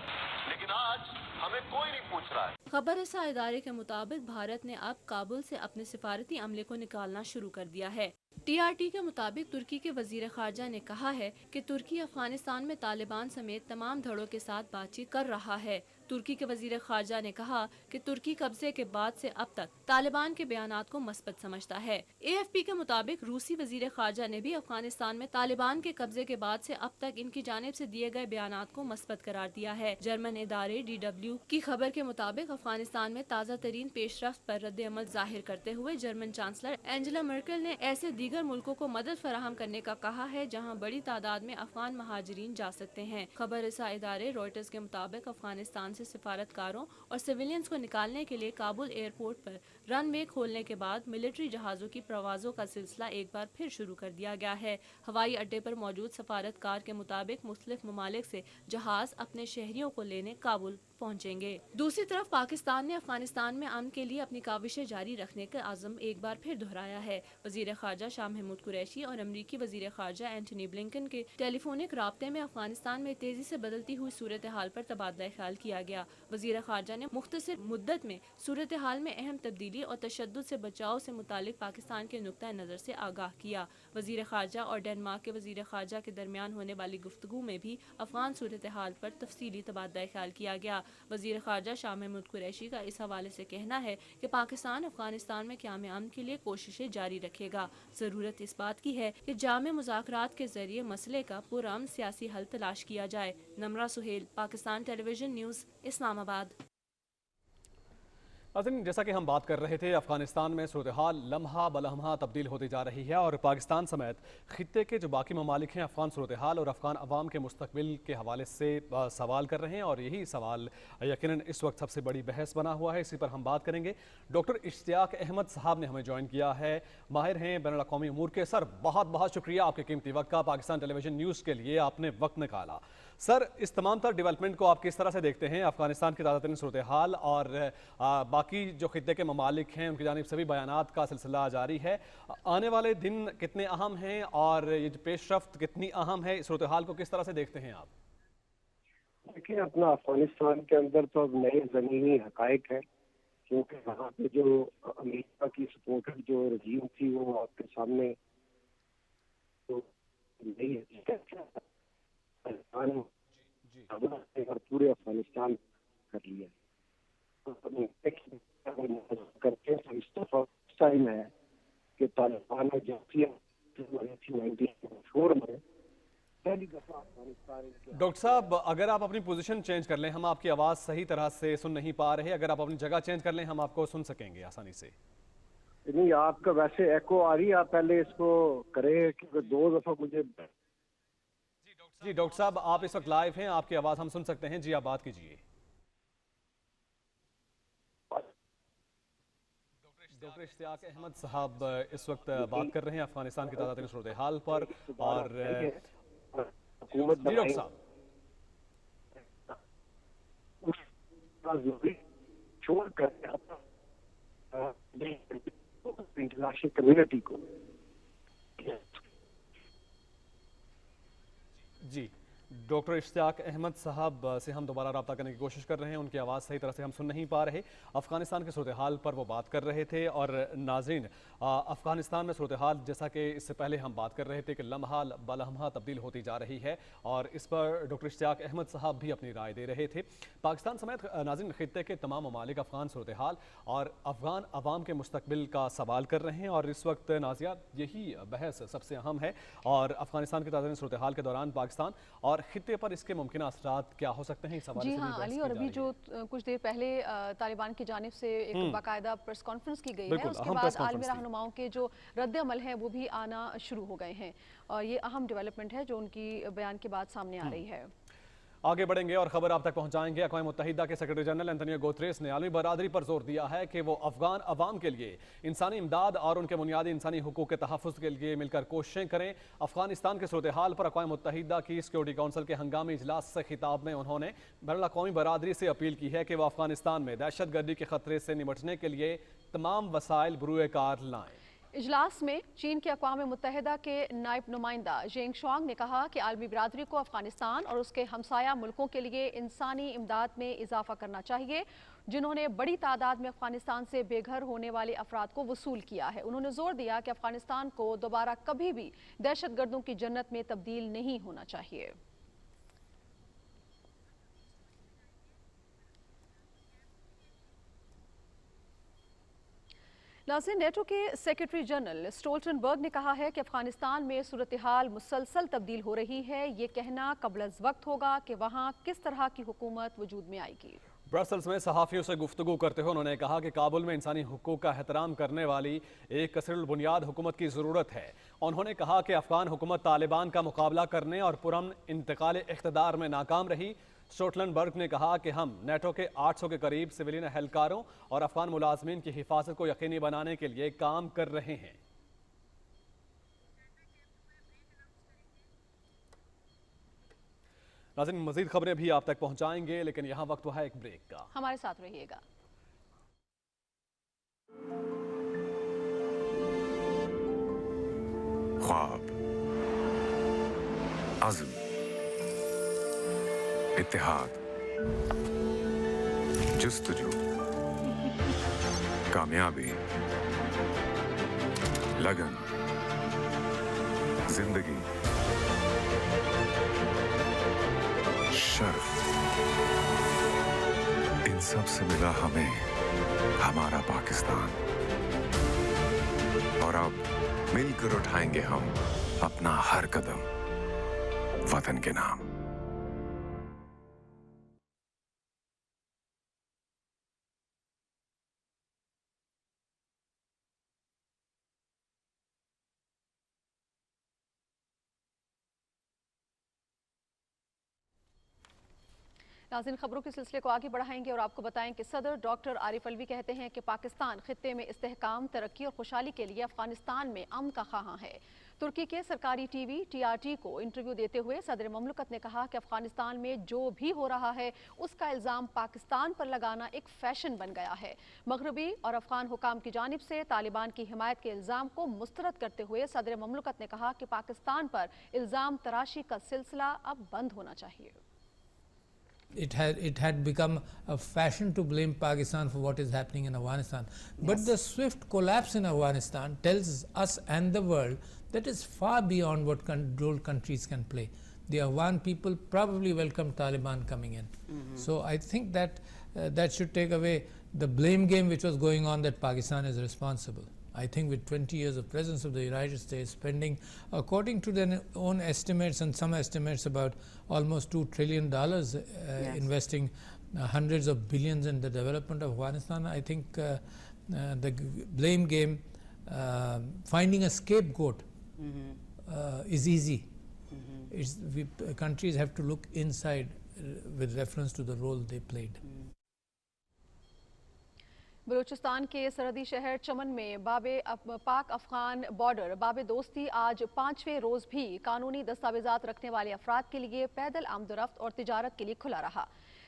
लेकिन आज हमें कोई नहीं पूछ रहा है। खबर रसा इदारे के मुताबिक भारत ने अब काबुल से अपने सिफारती अमले को निकालना शुरू कर दिया है। TRT के मुताबिक तुर्की के वजीर खारजा ने कहा है कि तुर्की अफगानिस्तान में तालिबान समेत तमाम धड़ों के साथ बातचीत कर रहा है। तुर्की के वजीर खारजा ने कहा कि तुर्की कब्जे के बाद से अब तक तालिबान के बयानात को मस्बत समझता है। AFP के मुताबिक रूसी वजीर खारजा ने भी अफगानिस्तान में तालिबान के कब्जे के बाद से अब तक इनकी जानिब से दिए गए बयानात को मस्बत करार दिया है। जर्मन इदारे DW की खबर के मुताबिक अफगानिस्तान में ताज़ा तरीन पेशरफ्त पर रद्द अमल जाहिर करते हुए जर्मन चांसलर एंजेला मर्केल ने ऐसे दीगर मुल्कों को मदद फराहम करने का कहा है जहाँ बड़ी तादाद में अफगान महाजरीन जा सकते हैं। खबर रसा इदारे रॉयटर्स के मुताबिक अफगानिस्तान से सिफारतकारों और सिविलियंस को निकालने के लिए काबुल एयरपोर्ट पर रनवे खोलने के बाद मिलिट्री जहाज़ों की प्रवाजों का सिलसिला एक बार फिर शुरू कर दिया गया है। हवाई अड्डे पर मौजूद सफारतकार के मुताबिक मुख्तलिफ ममालिक से जहाज अपने शहरियों को लेने काबुल पहुंचेंगे। दूसरी तरफ पाकिस्तान ने अफगानिस्तान में अमन के लिए अपनी काविशें जारी रखने का आज़म एक बार फिर दोहराया है। वजीर खारजा शाह महमूद कुरैशी और अमरीकी वजीर खारजा एंटनी ब्लिंकन के टेलीफोनिक राब्ते में अफगानिस्तान में तेजी से बदलती हुई सूरत हाल पर तबादला ख्याल किया गया। वजीर खारजा ने मुख्तसर मुद्दत में सूरत हाल में अहम तब्दीली और तशद्दुद से बचाव से मुतालिक पाकिस्तान के नुक्ता नज़र से आगाह किया। वजीर खारजा और डेनमार्क के वजीर खारजा के दरमियान होने वाली गुफ्तगू में भी अफगान सूरत हाल पर तफसीली तबादला ख्याल किया गया। वजीर खारजा शाह महमूद कुरैशी का इस हवाले से कहना है कि पाकिस्तान अफगानिस्तान में क़याम अमन के लिए कोशिशें जारी रखेगा। ज़रूरत इस बात की है कि जामे मुज़ाकरात के जरिए मसले का पुरअमन सियासी हल तलाश किया जाए। Namra Suhail, Pakistan television news, Islamabad. जैसा कि हम बात कर रहे थे, अफगानिस्तान में सूरत हाल लम्हा बलम्हा तब्दील होती जा रही है और पाकिस्तान समेत खित्ते के जो बाकी ममालिक हैं अफगान सूरत हाल और अफगान अवाम के मुस्तकबिल के हवाले से सवाल कर रहे हैं और यही सवाल यकीनन इस वक्त सबसे बड़ी बहस बना हुआ है। इसी पर हम बात करेंगे। डॉक्टर इश्तियाक अहमद साहब ने हमें ज्वाइन किया है, माहिर हैं बैनुल अक़वामी उमूर के। सर, बहुत बहुत शुक्रिया आपके कीमती वक्त का, पाकिस्तान टेलीविजन न्यूज़ के लिए आपने वक्त निकाला। سر اس تمام تر ڈیولپمنٹ کو آپ کس طرح سے دیکھتے ہیں؟ افغانستان کی تازہ ترین صورتحال اور باقی جو خطے کے ممالک ہیں ان کی جانب سے بھی بیانات کا سلسلہ جاری ہے، آنے والے دن کتنے اہم ہیں اور یہ جو پیش رفت کتنی اہم ہے، اس صورتحال کو کس طرح سے دیکھتے ہیں آپ؟ دیکھیں اپنا افغانستان کے اندر تو اب نئے زمینی حقائق ہے، کیونکہ وہاں پہ جو امریکہ کی سپورٹڈ جو رجیم تھی وہ آپ کے سامنے تو نہیں ہے اور پورے افغانستان کر لیا کرتے ہیں تو اس دفعہ ٹائم ہے کہ طالبان نے جنسیت میں پہلی دفعہ افغانستان۔ ڈاکٹر صاحب اگر آپ اپنی پوزیشن چینج کر لیں، ہم آپ کی آواز صحیح طرح سے سن نہیں پا رہے، اگر آپ اپنی جگہ چینج کر لیں ہم آپ کو سن سکیں گے آسانی سے۔ نہیں آپ کا ویسے ایکو آ رہی ہے، آپ پہلے اس کو کریں کیونکہ 2 دفعہ مجھے۔ جی ڈاکٹر صاحب آپ اس وقت لائیو ہیں، آپ کی آواز ہم سن سکتے ہیں، جی آپ بات کیجئے۔ ڈاکٹر اشتیاق احمد صاحب اس وقت بات کر رہے ہیں افغانستان کی تازہ ترین صورتحال پر، اور جی ڈاکٹر صاحب چھوڑ کر انٹرنیشنل کمیونٹی کو۔ جی ڈاکٹر اشتیاق احمد صاحب سے ہم دوبارہ رابطہ کرنے کی کوشش کر رہے ہیں، ان کی آواز صحیح طرح سے ہم سن نہیں پا رہے۔ افغانستان کے صورتحال پر وہ بات کر رہے تھے، اور ناظرین افغانستان میں صورتحال جیسا کہ اس سے پہلے ہم بات کر رہے تھے کہ لمحہ بلمحہ تبدیل ہوتی جا رہی ہے، اور اس پر ڈاکٹر اشتیاق احمد صاحب بھی اپنی رائے دے رہے تھے۔ پاکستان سمیت ناظرین خطے کے تمام ممالک افغان صورتحال اور افغان عوام کے مستقبل کا سوال کر رہے ہیں، اور اس وقت ناظرین یہی بحث سب سے اہم ہے، اور افغانستان کی تازہ صورتحال کے دوران پاکستان اور خطے پر اس کے ممکنہ اثرات کیا ہو سکتے ہیں، اس حوالے سے جی ہاں علی، اور ابھی جو کچھ دیر پہلے طالبان کی جانب سے ایک باقاعدہ پریس کانفرنس کی گئی ہے، اس کے بعد عالمی رہنماؤں کے جو رد عمل ہیں وہ بھی آنا شروع ہو گئے ہیں، اور یہ اہم ڈیولپمنٹ ہے جو ان کی بیان کے بعد سامنے آ رہی ہے۔ آگے بڑھیں گے اور خبر آپ تک پہنچائیں گے۔ اقوام متحدہ کے سیکرٹری جنرل انتونیو گوتریس نے عالمی برادری پر زور دیا ہے کہ وہ افغان عوام کے لیے انسانی امداد اور ان کے بنیادی انسانی حقوق کے تحفظ کے لیے مل کر کوششیں کریں۔ افغانستان کے صورتحال پر اقوام متحدہ کی سیکورٹی کونسل کے ہنگامی اجلاس سے خطاب میں انہوں نے بین الاقوامی برادری سے اپیل کی ہے کہ وہ افغانستان میں دہشت گردی کے خطرے سے نمٹنے کے لیے تمام وسائل بروئے کار لائیں۔ اجلاس میں چین کے اقوام متحدہ کے نائب نمائندہ ژینگ شوانگ نے کہا کہ عالمی برادری کو افغانستان اور اس کے ہمسایہ ملکوں کے لیے انسانی امداد میں اضافہ کرنا چاہیے، جنہوں نے بڑی تعداد میں افغانستان سے بے گھر ہونے والے افراد کو وصول کیا ہے۔ انہوں نے زور دیا کہ افغانستان کو دوبارہ کبھی بھی دہشت گردوں کی جنت میں تبدیل نہیں ہونا چاہیے۔ ناظرین، نیٹو کے سیکرٹری جنرل اسٹولٹنبرگ نے کہا ہے کہ افغانستان میں صورتحال مسلسل تبدیل ہو رہی ہے، یہ کہنا قبل از وقت ہوگا کہ وہاں کس طرح کی حکومت وجود میں آئے گی۔ برسلز میں صحافیوں سے گفتگو کرتے ہوئے انہوں نے کہا کہ کابل میں انسانی حقوق کا احترام کرنے والی ایک کثیر البنیاد حکومت کی ضرورت ہے۔ انہوں نے کہا کہ افغان حکومت طالبان کا مقابلہ کرنے اور پرامن انتقال اقتدار میں ناکام رہی۔ اسٹولٹنبرگ نے کہا کہ ہم نیٹو کے 800 کے قریب سویلین اہلکاروں اور افغان ملازمین کی حفاظت کو یقینی بنانے کے لیے کام کر رہے ہیں۔ ناظرین مزید خبریں بھی آپ تک پہنچائیں گے، لیکن یہاں وقت ہوا ہے ایک بریک کا، ہمارے ساتھ رہیے گا۔ خواب، عزم، اتحاد، جستجو، کامیابی، لگن، زندگی، شرف، ان سب سے ملا ہمیں ہمارا پاکستان، اور اب مل کر اٹھائیں گے ہم اپنا ہر قدم وطن کے نام۔ ناظرین خبروں کے سلسلے کو آگے بڑھائیں گے اور آپ کو بتائیں کہ صدر ڈاکٹر عارف الوی کہتے ہیں کہ پاکستان خطے میں استحکام، ترقی اور خوشحالی کے لیے افغانستان میں امن کا خواہاں ہے۔ तुर्की के सरकारी टीवी TRT को इंटरव्यू देते हुए सदर ममलकत ने कहा कि अफगानिस्तान में जो भी हो रहा है उसका इल्ज़ाम पाकिस्तान पर लगाना एक फैशन बन गया है। मगरबी और अफगान हुकाम की जानिब से तालिबान की हिमायत के इल्ज़ाम को मुस्तरद करते हुए सदर ममलकत ने कहा कि पाकिस्तान पर इल्ज़ाम तराशी का सिलसिला अब बंद होना चाहिए। It had become a fashion to blame Pakistan for what is happening in Afghanistan. But the swift collapse in Afghanistan tells us and the world that is far beyond what role countries can play. The Afghan people probably welcome Taliban coming in. So I think that that should take away the blame game which was going on that Pakistan is responsible. I think with 20 years of presence of the United States spending, according to their own estimates and some estimates, about almost $2 trillion investing hundreds of billions in the development of Afghanistan, I think the blame game, finding a scapegoat is easy. Countries have to look inside with reference to the role they played. Balochistan के सरहदी शहर चमन में पाक Afghan border बाबे दोस्ती आज 5वें रोज भी कानूनी दस्तावेजात रखने वाले अफराद के लिए पैदल आमदोरफ्त और तिजारत के लिए खुला रहा।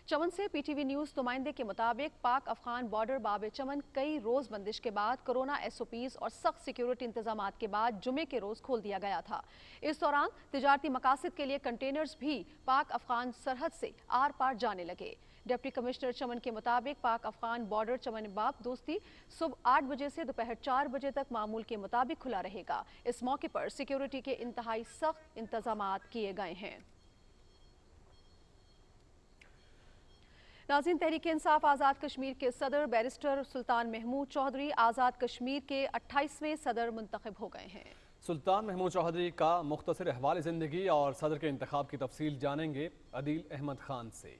चमन से PTV न्यूज़ नुमाइंदे के मुताबिक पाक अफगान बॉर्डर बाबे चमन कई रोज बंदिश के बाद कोरोना SOPs और सख्त सिक्योरिटी इंतजामात के बाद जुमे के रोज खोल दिया गया था। इस दौरान तिजारती मकासद के लिए कंटेनर्स भी पाक अफगान सरहद से आर पार जाने लगे। डिप्टी कमिश्नर चमन के मुताबिक पाक अफगान बॉर्डर चमन बाब दोस्ती सुबह 8 बजे से दोपहर 4 बजे तक मामूल के मुताबिक खुला रहेगा। इस मौके पर सिक्योरिटी के इंतहाई सख्त इंतजामात किए गए हैं। नाज़रीन, तहरीक इंसाफ आज़ाद कश्मीर के सदर बैरिस्टर सुल्तान महमूद चौधरी आज़ाद कश्मीर के 28वें सदर मुंतखब हो गए हैं। सुल्तान महमूद चौधरी का मुख्तसर अहवाल ज़िंदगी और सदर के इंतखाब की तफसील जानेंगे अदील अहमद खान से।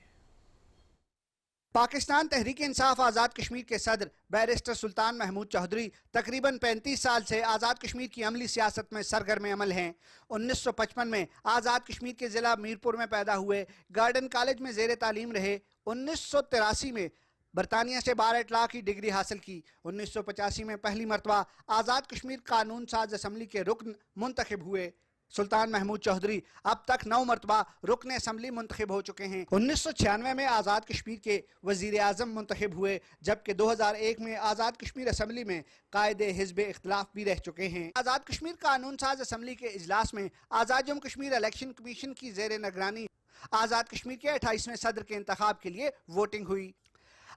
पाकिस्तान तहरीक इंसाफ आज़ाद कश्मीर के सदर बैरिस्टर सुल्तान महमूद चौधरी तकरीबन 35 साल से आज़ाद कश्मीर की अमली सियासत में सरगर्म अमल हैं। 1955 में आज़ाद कश्मीर के ज़िला मीरपुर में पैदा हुए, गार्डन कॉलेज में ज़ेर तालीम रहे। 1983 में बरतानिया से बार इतला की डिग्री हासिल की। 1985 में पहली मरतबा आज़ाद कश्मीर कानून साज असम्बली के रुकन मुंतखब हुए। सुल्तान महमूद चौधरी अब तक 9 मरतबा रुकन असम्बली मुंतखब हो चुके हैं। 1996 में आज़ाद कश्मीर के वज़ीर आज़म मुंतखब हुए, जबकि 2001 में आज़ाद कश्मीर असम्बली में कायदे हिज़्ब इख्तिलाफ भी रह चुके हैं। आज़ाद कश्मीर कानून साज असम्बली के इजलास में आज़ाद जम्मू कश्मीर इलेक्शन कमीशन की ज़ेर निगरानी आज़ाद कश्मीर के 28वें सदर के इंतखाब के लिए वोटिंग हुई।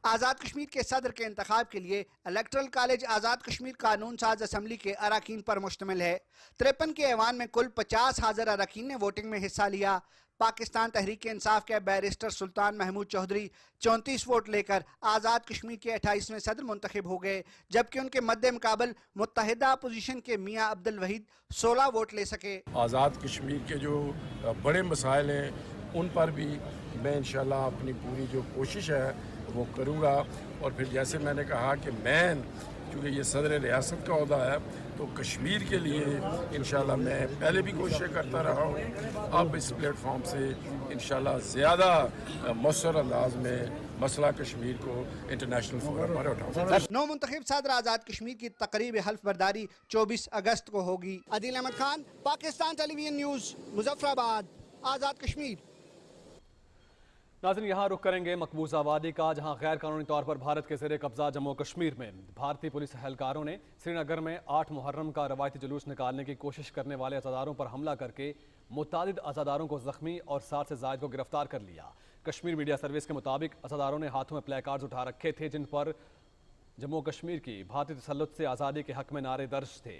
आज़ाद कश्मीर के सदर के इंतखाब के लिए इलेक्टरल कॉलेज आज़ाद कश्मीर कानून साज असम्बली के अरकान पर मुश्तमिल है। 53 के ऐवान में कुल 50 हाज़िर अरकान ने वोटिंग में हिस्सा लिया। पाकिस्तान तहरीक इंसाफ के बैरिस्टर सुल्तान महमूद चौधरी 34 वोट लेकर आज़ाद कश्मीर के 28वें सदर मुंतखब हो गए, जबकि उनके मद्दे मुकाबल मुत्तहिदा अपोजिशन के मियाँ अब्दुल वहीद 16 वोट ले सके। आज़ाद कश्मीर के जो बड़े मसाइल हैं उन पर भी मैं इंशाल्लाह अपनी पूरी जो कोशिश है वो करूँगा। और फिर जैसे मैंने कहा कि मैं क्योंकि ये सदर रियासत का ओहदा है तो कश्मीर के लिए इंशाल्लाह मैं पहले भी कोशिश करता रहा हूँ, अब इस प्लेटफॉर्म से इंशाल्लाह ज़्यादा मौसर अंदाज में मसला कश्मीर को इंटरनेशनल फोरम पर उठाऊंगा। नौ मुंतखब सदर आज़ाद कश्मीर की तकरीब हल्फ बर्दारी 24 अगस्त को होगी। Adeel Ahmad Khan, Pakistan television news, Muzaffarabad, Azad Kashmir. नाज़रीन, यहाँ रुख करेंगे मकबूज़ आबादी का, जहाँ गैर कानूनी तौर पर भारत के ज़ेर कब्ज़ा जम्मू कश्मीर में भारतीय पुलिस एहलकारों ने श्रीनगर में 8 मुहर्रम का रवायती जुलूस निकालने की कोशिश करने वाले अज़ादारों पर हमला करके मुतादिद अज़ादारों को ज़ख्मी और 60 से ज़ायद को गिरफ्तार कर लिया। कश्मीर मीडिया सर्विस के मुताबिक अज़ादारों ने हाथों में प्ले कार्ड्स उठा रखे थे जिन पर जम्मू कश्मीर की भारतीय तसल्लुत से आज़ादी के हक़ में नारे दर्ज थे।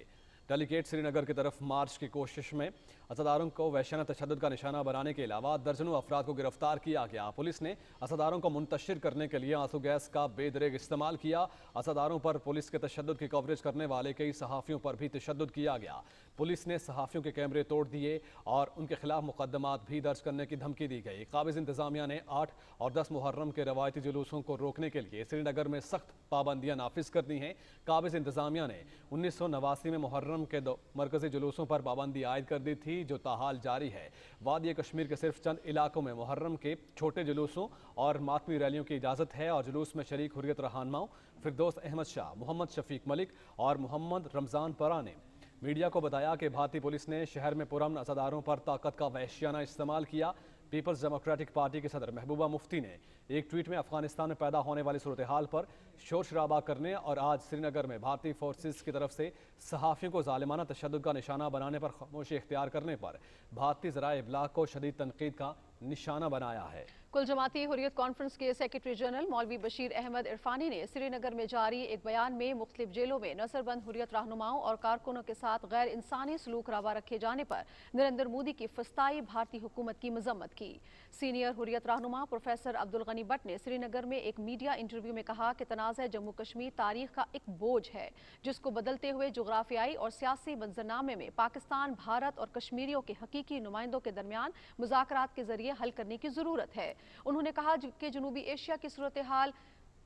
डेलीगेट श्रीनगर की तरफ मार्च की कोशिश में अज़ादारों को वहशाना तशद्दुद का निशाना बनाने के अलावा दर्जनों अफराद को गिरफ्तार किया गया। पुलिस ने अज़ादारों को मुंतशिर करने के लिए आंसू गैस का बेदरेग इस्तेमाल किया। अज़ादारों पर पुलिस के तशद्दुद की कवरेज करने वाले कई सहाफ़ियों पर भी तशद्दुद किया गया। पुलिस ने सहाफ़ियों के कैमरे तोड़ दिए और उनके खिलाफ मुकदमात भी दर्ज करने की धमकी दी गई। काबिज़ इंतज़ामिया ने 8 और 10 मुहर्रम के रवायती जुलूसों को रोकने के लिए श्रीनगर में सख्त पाबंदियाँ नाफिज कर दी हैं। काबिज़ इंतज़ामिया ने 1989 में मुहर्रम के मरकज़ी जुलूसों पर पाबंदी आयद कर दी थी जो ताहाल जारी है। वादी कश्मीर के सिर्फ चंद इलाकों में मुहर्रम के छोटे जुलूसों और मातमी रैलियों की इजाज़त है और जुलूस में शरीक हुर्रियत रहनुमाओं फिरदौस अहमद शाह, मोहम्मद शफीक मलिक और मोहम्मद रमज़ान परा ने मीडिया को बताया कि भारतीय पुलिस ने शहर में पुरअमन अज़ादारों पर ताकत का वहशियाना इस्तेमाल किया। पीपल्स डेमोक्रेटिक पार्टी के सदर महबूबा मुफ्ती ने एक ट्वीट में अफगानिस्तान में पैदा होने वाली सूरत हाल पर शोर शराबा करने और आज श्रीनगर में भारतीय फोर्सेस की तरफ से सहाफ़ियों को ज़ालिमाना तशद्दुद का निशाना बनाने पर खामोशी इख्तियार करने पर भारतीय ज़राए इब्लाग को शदीद तनकीद का निशाना बनाया है। कुल जमाती हुर्रियत कॉन्फ्रेंस के सेक्रेटरी जनरल मौलवी बशीर अहमद इरफानी ने श्रीनगर में जारी एक बयान में मुख्तलिफ जेलों में नजरबंद हुर्रियत रहनुमाओं और कारकुनों के साथ गैर इंसानी सलूक रवा रखे जाने पर नरेंद्र मोदी की फस्ताई भारतीय हुकूमत की मजम्मत की। सीनियर हुर्रियत रहनुमा प्रोफेसर अब्दुल गनी भट्ट ने श्रीनगर में एक मीडिया इंटरव्यू में कहा कि तनाज़ जम्मू कश्मीर तारीख का एक बोझ है जिसको बदलते हुए जोग्राफियाई और सियासी मंजरनामे में पाकिस्तान, भारत और कश्मीरियों के हकीकी नुमाइंदों के दरमियान मुज़ाकरात के जरिए हल करने की ज़रूरत है। उन्होंने कहा कि जनूबी एशिया की सूरत हाल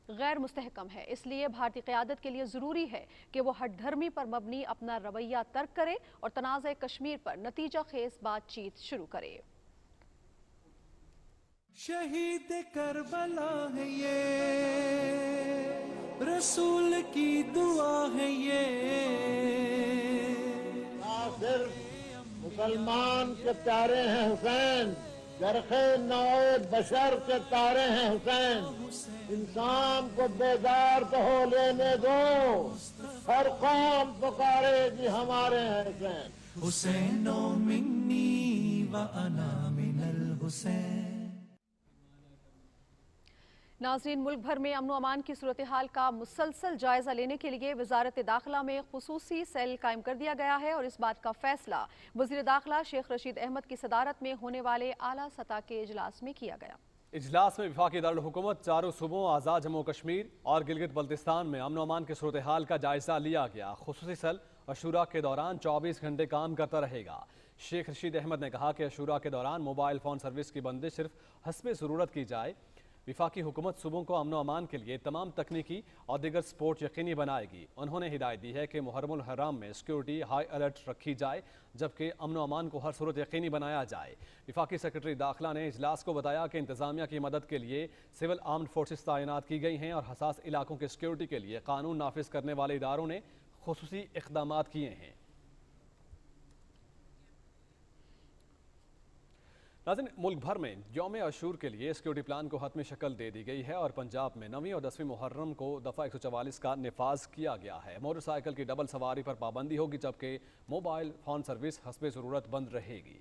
गैर मुस्तहकम है, इसलिए भारतीय क़यादत के लिए ज़रूरी है कि वो हट धर्मी पर मबनी अपना रवैया तर्क करे और तनाज़ कश्मीर पर नतीजा खेज बातचीत शुरू करे। शहीद करबला है ये, रसूल की दुआ है ये। सिर्फ मुसलमान के प्यारे हैं हुसैन, जरखे नौए बशर के तारे हैं हुसैन। इंसान को बेदार तो हो लेने दो, हर कौम पुकारेगी हमारे हैं हुसैन। हुसैनो मिन्नी व अना मिनल हुसैन। नाज़रीन, मुल्क भर में अमन अमान की सूरत हाल का मुसलसल जायजा लेने के लिए वजारत दाखिला में खुसूसी सेल कायम कर दिया गया है और इस बात का फैसला वज़ीर दाखिला शेख रशीद अहमद की सदारत में होने वाले आला सतह के इजलास में किया गया। इजलास में वफाकी दारुल हुकूमत, चारों सूबों, आज़ाद जम्मू कश्मीर और गिलगित बल्तिस्तान में अमन अमान की सूरत हाल का जायजा लिया गया। खुसूसी सेल अशूरा के दौरान 24 घंटे काम करता रहेगा। शेख रशीद अहमद ने कहा कि अशूरा के दौरान मोबाइल फ़ोन सर्विस की बंदिश सिर्फ हस्बे ज़रूरत की जाए। विफाकी हुकूमत सूबों को अमन अमान के लिए तमाम तकनीकी और दीगर सपोर्ट यकीनी बनाएगी। उन्होंने हिदायत दी है कि मुहर्रमुल हराम में सिक्योरिटी हाई अलर्ट रखी जाए, जबकि अमन अमान को हर सूरत यकीनी बनाया जाए। विफाकी सेक्रेटरी दाखिला ने इजलास को बताया कि इंतजामिया की मदद के लिए सिविल आर्म्ड फोर्सेस तैनात की गई हैं और हसास इलाकों की सिक्योरिटी के लिए कानून नाफिज करने वाले इदारों ने खुसूसी इक़दाम किए हैं। नाज़रीन, मुल्क भर में यौम अशूर के लिए सिक्योरिटी प्लान को हतमी शक्ल दे दी गई है और पंजाब में 9वीं और 10वीं मुहर्रम को दफ़ा 144 का निफाज किया गया है। मोटरसाइकिल की डबल सवारी पर पाबंदी होगी, जबकि मोबाइल फ़ोन सर्विस हस्बे ज़रूरत बंद रहेगी।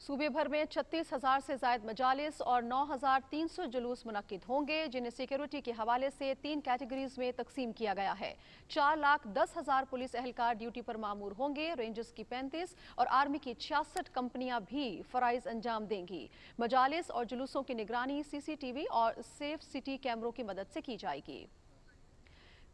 सूबे भर में 36,000 से ज़ायद मजालिस और 9,300 जुलूस मुनक्किद होंगे, जिन्हें सिक्योरिटी के हवाले से 3 कैटेगरीज में तकसीम किया गया है। 4,10,000 पुलिस एहलकार ड्यूटी पर मामूर होंगे। रेंजर्स की 35 और आर्मी की 66 कंपनियां भी फराइज अंजाम देंगी। मजालिस और जुलूसों की निगरानी CCTV और सेफ सिटी कैमरों की मदद से की जाएगी।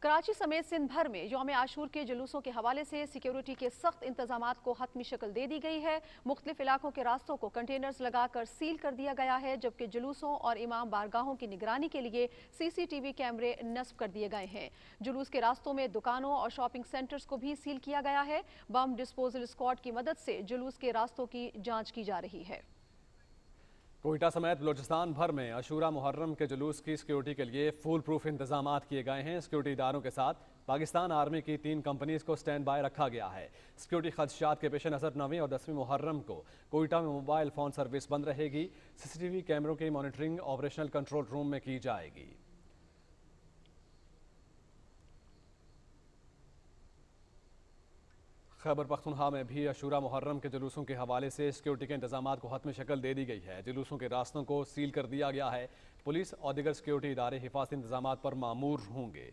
कराची समेत सिंध भर में यौम आशूर के जुलूसों के हवाले से सिक्योरिटी के सख्त इंतजामात को हतमी शक्ल दे दी गई है। मुख्तलिफ इलाकों के रास्तों को कंटेनर्स लगाकर सील कर दिया गया है, जबकि जुलूसों और इमाम बारगाहों की निगरानी के लिए CCTV कैमरे नस्ब कर दिए गए हैं। जुलूस के रास्तों में दुकानों और शॉपिंग सेंटर्स को भी सील किया गया है। बम डिस्पोजल स्क्वाड की मदद से जुलूस के रास्तों की जाँच की जा रही है। कोयटा समेत बलोचिस्तान भर में अशूरा मुहर्रम के जुलूस की सिक्योरिटी के लिए फुल प्रूफ इंतजाम किए गए हैं। सिक्योरिटी इदारों के साथ पाकिस्तान आर्मी की 3 कंपनीज को स्टैंड बाय रखा गया है। सिक्योरिटी खदशात के पेश नज़र 9वीं और 10वीं मुहर्रम को कोयटा में मोबाइल फ़ोन सर्विस बंद रहेगी। CCTV कैमरों की मॉनिटरिंग ऑपरेशनल कंट्रोल रूम में की जाएगी। खैबर पख्तूनख्वा में भी अशूरा मुहर्रम के जुलूसों के हवाले से सिक्योरिटी के इंतजाम को हतमी शक्ल दे दी गई है। जुलूसों के रास्तों को सील कर दिया गया है। पुलिस और दीगर सिक्योरिटी इदारे हिफाजती इंतजाम पर मामूर होंगे।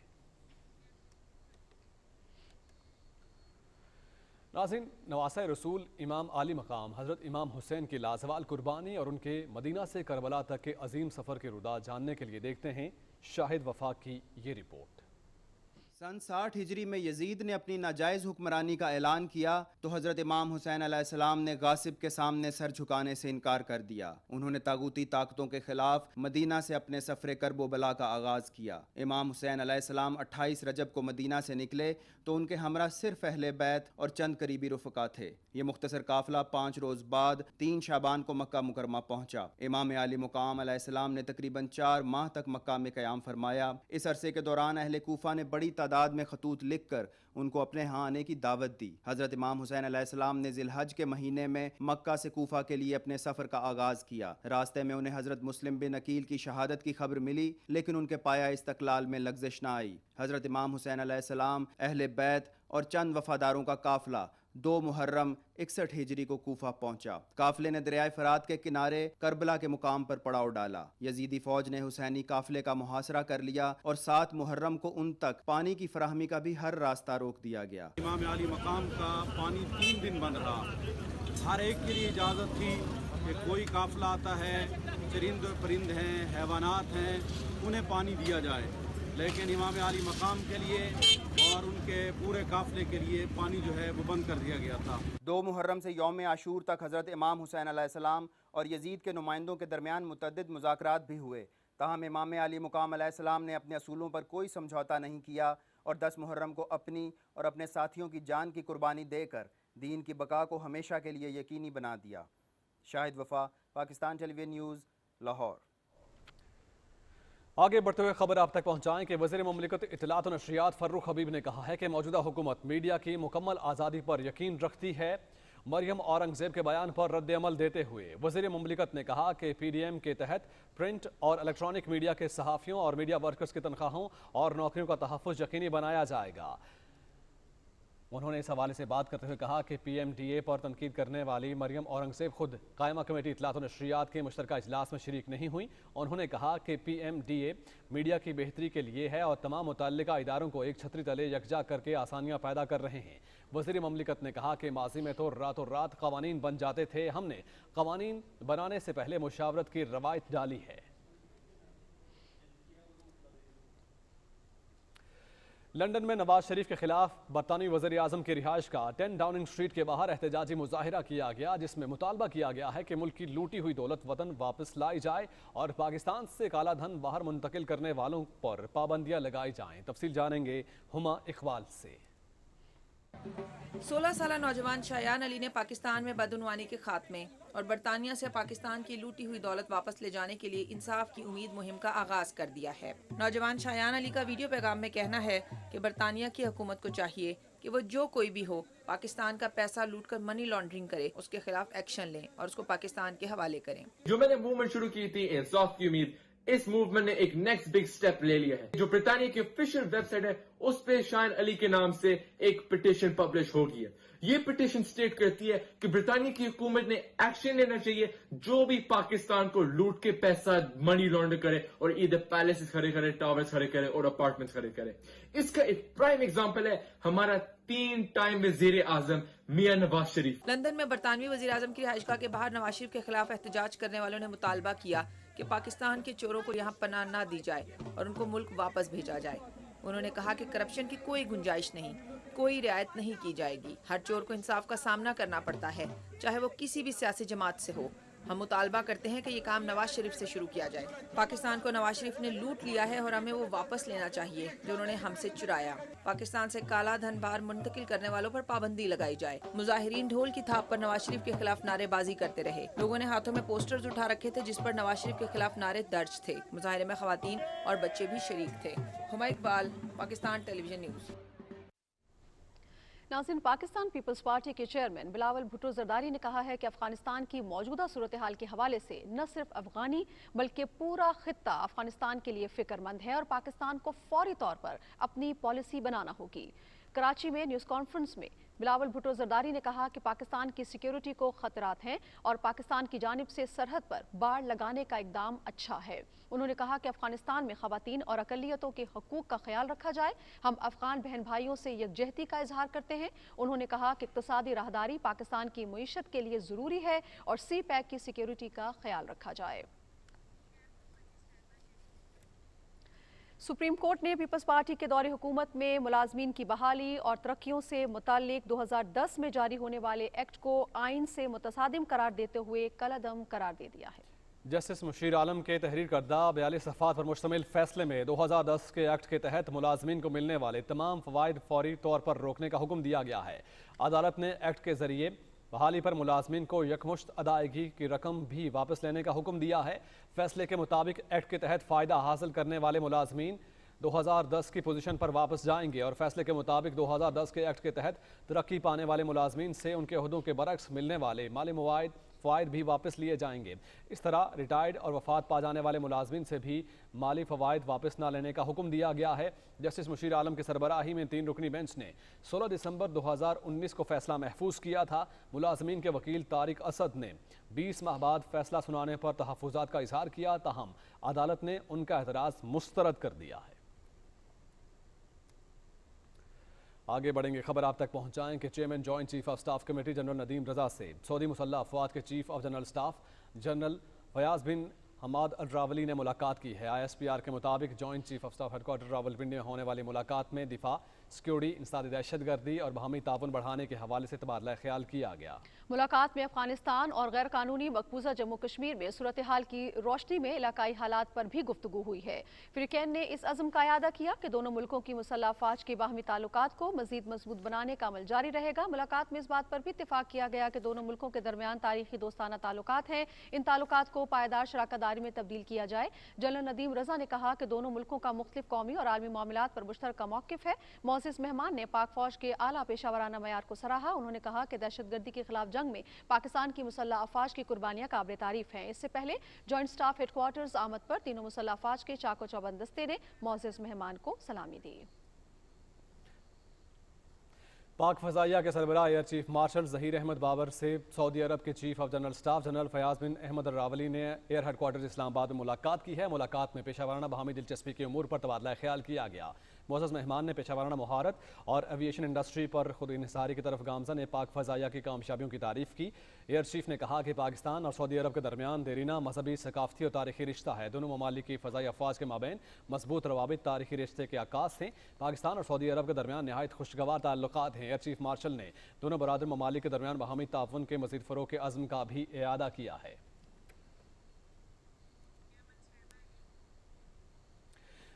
नाज़रीन, नवासा रसूल इमाम आली मकाम हज़रत इमाम हुसैन की लाजवाल कुर्बानी और उनके मदीना से करबला तक के अजीम सफ़र के रुदा जानने के लिए देखते हैं शाहिद वफाक की ये रिपोर्ट। सन 60 हिजरी में यजीद ने अपनी नाजायज़ हुक्मरानी का ऐलान किया तो हज़रत इमाम हुसैन अलैहिस्सलाम ने गासिब के सामने सर झुकाने से इनकार कर दिया। उन्होंने तागूती ताकतों के खिलाफ मदीना से अपने सफ़र करबो बला का आगाज़ किया। इमाम हुसैन अलैहिस्सलाम 28 रजब को मदीना से निकले तो उनके हमरा सिर्फ अहले बैत और चंद करीबी रुफ़का थे। ये मुख्तसर काफ़िला 5 रोज़ बाद 3 शाबान को मक्का मुकरमा पहुँचा। इमाम आली मुकाम अलैहिस्सलाम ने तकरीबन 4 माह तक मक्का में क़याम फरमाया। इस अरसे के दौरान अहले कूफा ने बड़ी تعداد میں خطوط لکھ کر ان کو اپنے ہاں آنے کی دعوت دی۔ حضرت امام حسین علیہ السلام نے ذی الحج کے مہینے میں مکہ سے کوفہ کے لیے اپنے سفر کا آغاز کیا۔ راستے میں انہیں حضرت مسلم بن عقیل کی شہادت کی خبر ملی، لیکن ان کے پایہ استقلال میں لغزش نہ آئی۔ حضرت امام حسین علیہ السلام، اہل بیت اور چند وفاداروں کا قافلہ 2 محرم 61 ہجری کو کوفہ پہنچا۔ قافلے نے دریائے فرات کے کنارے کربلا کے مقام پر پڑاؤ ڈالا۔ یزیدی فوج نے حسینی قافلے کا محاصرہ کر لیا اور 7 محرم کو ان تک پانی کی فراہمی کا بھی ہر راستہ روک دیا گیا۔ امام علی مقام کا پانی 3 دن بند رہا۔ ہر ایک کے لیے اجازت تھی کہ کوئی قافلہ آتا ہے، چرند پرند ہیں، حیوانات ہیں، انہیں پانی دیا جائے، لیکن امام علی مقام کے لیے اور ان کے پورے قافلے کے لیے پانی جو ہے وہ بند کر دیا گیا تھا۔ 2 محرم سے یوم عاشور تک حضرت امام حسین علیہ السلام اور یزید کے نمائندوں کے درمیان متعدد مذاکرات بھی ہوئے، تاہم امام علی مقام علیہ السلام نے اپنے اصولوں پر کوئی سمجھوتا نہیں کیا اور 10 محرم کو اپنی اور اپنے ساتھیوں کی جان کی قربانی دے کر دین کی بقا کو ہمیشہ کے لیے یقینی بنا دیا۔ شاہد وفا، پاکستان ٹیلی ویژن نیوز، لاہور۔ آگے بڑھتے ہوئے خبر آپ تک پہنچائیں کہ وزیر مملکت اطلاعات و نشریات فروخ حبیب نے کہا ہے کہ موجودہ حکومت میڈیا کی مکمل آزادی پر یقین رکھتی ہے۔ مریم اورنگزیب کے بیان پر رد عمل دیتے ہوئے وزیر مملکت نے کہا کہ پی ڈی ایم کے تحت پرنٹ اور الیکٹرانک میڈیا کے صحافیوں اور میڈیا ورکرز کی تنخواہوں اور نوکریوں کا تحفظ یقینی بنایا جائے گا۔ انہوں نے اس حوالے سے بات کرتے ہوئے کہا کہ پی ایم ڈی اے پر تنقید کرنے والی مریم اورنگزیب خود قائمہ کمیٹی اطلاعات و نشریات کے مشترکہ اجلاس میں شریک نہیں ہوئیں۔ انہوں نے کہا کہ P M D A media کی بہتری کے لیے ہے اور تمام متعلقہ اداروں کو ایک چھتری تلے یکجا کر کے آسانیاں پیدا کر رہے ہیں۔ وزیر مملکت نے کہا کہ ماضی میں تو راتوں رات قوانین بن جاتے تھے، ہم نے قوانین بنانے سے پہلے مشاورت کی روایت ڈالی ہے۔ لندن میں نواز شریف کے خلاف برطانوی وزیر اعظم کی رہائش کا 10 ڈاؤننگ اسٹریٹ کے باہر احتجاجی مظاہرہ کیا گیا، جس میں مطالبہ کیا گیا ہے کہ ملک کی لوٹی ہوئی دولت وطن واپس لائی جائے اور پاکستان سے کالا دھن باہر منتقل کرنے والوں پر پابندیاں لگائی جائیں۔ تفصیل جانیں گے ہما اقبال سے۔ 16 سالہ نوجوان شایان علی نے پاکستان میں بدعنوانی کے خاتمے اور برطانیہ سے پاکستان کی لوٹی ہوئی دولت واپس لے جانے کے لیے انصاف کی امید مہم کا آغاز کر دیا ہے۔ نوجوان شایان علی کا ویڈیو پیغام میں کہنا ہے کہ برطانیہ کی حکومت کو چاہیے کہ وہ جو کوئی بھی ہو پاکستان کا پیسہ لوٹ کر منی لانڈرنگ کرے، اس کے خلاف ایکشن لیں اور اس کو پاکستان کے حوالے کریں۔ جو میں نے موومنٹ شروع کی تھی انصاف کی امید، اس موومنٹ نے ایک نیکسٹ بگ سٹیپ لے لیا ہے۔ جو برطانیہ کی آفیشیل ویب سائٹ ہے اس پہ شایان علی کے نام سے ایک پٹیشن پبلش ہو گئی ہے۔ یہ پٹیشن سٹیٹ کرتی ہے کہ برطانیہ کی حکومت نے ایکشن لینا چاہیے، جو بھی پاکستان کو لوٹ کے پیسہ منی لانڈر کرے اور ادھر پیلیسز کھڑے کرے، ٹاورز کھڑے کرے اور اپارٹمنٹس کھڑے کرے۔ اس کا ایک پرائم ایگزامپل ہے ہمارا 3 ٹائم وزیر اعظم میاں نواز شریف۔ لندن میں برطانوی وزیر اعظم کی رہائش گاہ کے باہر نواز شریف کے خلاف احتجاج کرنے والوں نے مطالبہ کیا کہ پاکستان کے چوروں کو یہاں پناہ نہ دی جائے اور ان کو ملک واپس بھیجا جائے۔ انہوں نے کہا کہ کرپشن کی کوئی گنجائش نہیں، کوئی رعایت نہیں کی جائے گی۔ ہر چور کو انصاف کا سامنا کرنا پڑتا ہے، چاہے وہ کسی بھی سیاسی جماعت سے ہو۔ ہم مطالبہ کرتے ہیں کہ یہ کام نواز شریف سے شروع کیا جائے۔ پاکستان کو نواز شریف نے لوٹ لیا ہے اور ہمیں وہ واپس لینا چاہیے جو انہوں نے ہم سے چرایا۔ پاکستان سے کالا دھن باہر منتقل کرنے والوں پر پابندی لگائی جائے۔ مظاہرین ڈھول کی تھاپ پر نواز شریف کے خلاف نعرے بازی کرتے رہے۔ لوگوں نے ہاتھوں میں پوسٹرز اٹھا رکھے تھے جس پر نواز شریف کے خلاف نعرے درج تھے۔ مظاہرے میں خواتین اور بچے بھی شریک تھے۔ ہما اقبال، پاکستان ٹیلی ویژن نیوز۔ ناظرین، پاکستان پیپلز پارٹی کے چیئرمین بلاول بھٹو زرداری نے کہا ہے کہ افغانستان کی موجودہ صورتحال کے حوالے سے نہ صرف افغانی بلکہ پورا خطہ افغانستان کے لیے فکر مند ہے اور پاکستان کو فوری طور پر اپنی پالیسی بنانا ہوگی۔ کراچی میں نیوز کانفرنس میں بلاول بھٹو زرداری نے کہا کہ پاکستان کی سیکیورٹی کو خطرات ہیں اور پاکستان کی جانب سے سرحد پر باڑ لگانے کا اقدام اچھا ہے۔ انہوں نے کہا کہ افغانستان میں خواتین اور اقلیتوں کے حقوق کا خیال رکھا جائے۔ ہم افغان بہن بھائیوں سے یکجہتی کا اظہار کرتے ہیں۔ انہوں نے کہا کہ اقتصادی راہداری پاکستان کی معیشت کے لیے ضروری ہے اور سی پیک کی سیکیورٹی کا خیال رکھا جائے۔ سپریم کورٹ نے پیپلز پارٹی کے دور حکومت میں ملازمین کی بحالی اور ترقیوں سے متعلق 2010 میں جاری ہونے والے ایکٹ کو آئین سے متصادم قرار دیتے ہوئے کالعدم قرار دے دیا ہے۔ جسٹس مشیر عالم کے تحریر کردہ 42 صفحات پر مشتمل فیصلے میں 2010 کے ایکٹ کے تحت ملازمین کو ملنے والے تمام فوائد فوری طور پر روکنے کا حکم دیا گیا ہے۔ عدالت نے ایکٹ کے ذریعے بحالی پر ملازمین کو یکمشت ادائیگی کی رقم بھی واپس لینے کا حکم دیا ہے۔ فیصلے کے مطابق ایکٹ کے تحت فائدہ حاصل کرنے والے ملازمین 2010 کی پوزیشن پر واپس جائیں گے اور فیصلے کے مطابق 2010 کے ایکٹ کے تحت ترقی پانے والے ملازمین سے ان کے عہدوں کے برعکس ملنے والے مالی فوائد بھی واپس لیے جائیں گے۔ اس طرح ریٹائرڈ اور وفات پا جانے والے ملازمین سے بھی مالی فوائد واپس نہ لینے کا حکم دیا گیا ہے۔ جسٹس مشیر عالم کی سربراہی میں 3 رکنی بینچ نے 16 دسمبر 2019 کو فیصلہ محفوظ کیا تھا۔ ملازمین کے وکیل طارق اسد نے 20 ماہ بعد فیصلہ سنانے پر تحفظات کا اظہار کیا، تاہم عدالت نے ان کا اعتراض مسترد کر دیا ہے۔ آگے بڑھیں گے، خبر آپ تک پہنچائیں کہ chairman joint chief of staff committee general Nadeem Raza سے سعودی مسلح افواج کے chief of general staff general Fayyaz bin Hamad Al Ruwaili نے ملاقات کی ہے۔ ISPR کے مطابق joint chief of staff headquarter Rawalpindi میں ہونے والی ملاقات میں دفاع، سیکورٹی، انسداد دہشت گردی اور باہمی تعاون بڑھانے کے حوالے سے تبادلہ خیال کیا گیا۔ ملاقات میں افغانستان اور غیر قانونی مقبوضہ جموں کشمیر میں صورتحال کی روشنی میں علاقائی حالات پر بھی گفتگو ہوئی ہے۔ فریقین نے اس عزم کا اعادہ کیا کہ دونوں ملکوں کی مسلح افواج کے باہمی تعلقات کو مزید مضبوط بنانے کا عمل جاری رہے گا۔ ملاقات میں اس بات پر بھی اتفاق کیا گیا کہ دونوں ملکوں کے درمیان تاریخی دوستانہ تعلقات ہیں، ان تعلقات کو پائیدار شراکت داری میں تبدیل کیا جائے۔ جنرل ندیم رضا نے کہا کہ دونوں ملکوں کا مختلف قومی اور عالمی معاملات پر مشترکہ موقف ہے۔ معزز مہمان نے پاک فوج کے اعلیٰ پیشہ ورانہ معیار کو سراہا۔ انہوں نے کہا کہ دہشت گردی کے خلاف جنگ میں پاکستان کی مسلح افواج کی قربانیاں قابل تعریف ہیں۔ اس سے پہلے جوائنٹ سٹاف ہیڈ کوارٹرز آمد پر تینوں مسلح افواج کے چاق و چوبند دستے نے معزز مہمان کو سلامی دی۔ پاک فضائیہ کے سربراہ air chief marshal Zaheer Ahmed Babar سے سعودی عرب کے chief of general staff general Fayyaz bin Ahmed Al Ruwaili نے ایئر ہیڈ کوارٹرز اسلام آباد میں ملاقات کی ہے۔ ملاقات میں پیشہ ورانہ باہمی دلچسپی کے امور پر تبادلہ خیال کیا گیا۔ معزز مہمان نے پیشہ ورانہ مہارت اور ایویشن انڈسٹری پر خود انحصاری کی طرف گامزن پاک فضائیہ کی کامیابیوں کی تعریف کی۔ ایئر چیف نے کہا کہ پاکستان اور سعودی عرب کے درمیان دیرینہ مذہبی، ثقافتی اور تاریخی رشتہ ہے۔ دونوں ممالک کی فضائی افواج کے مابین مضبوط روابط تاریخی رشتے کے عکاس ہیں۔ پاکستان اور سعودی عرب کے درمیان نہایت خوشگوار تعلقات ہیں۔ ایئر چیف مارشل نے دونوں برادر ممالک کے درمیان باہمی تعاون کے مزید فروغ کے عزم کا بھی اعادہ کیا ہے۔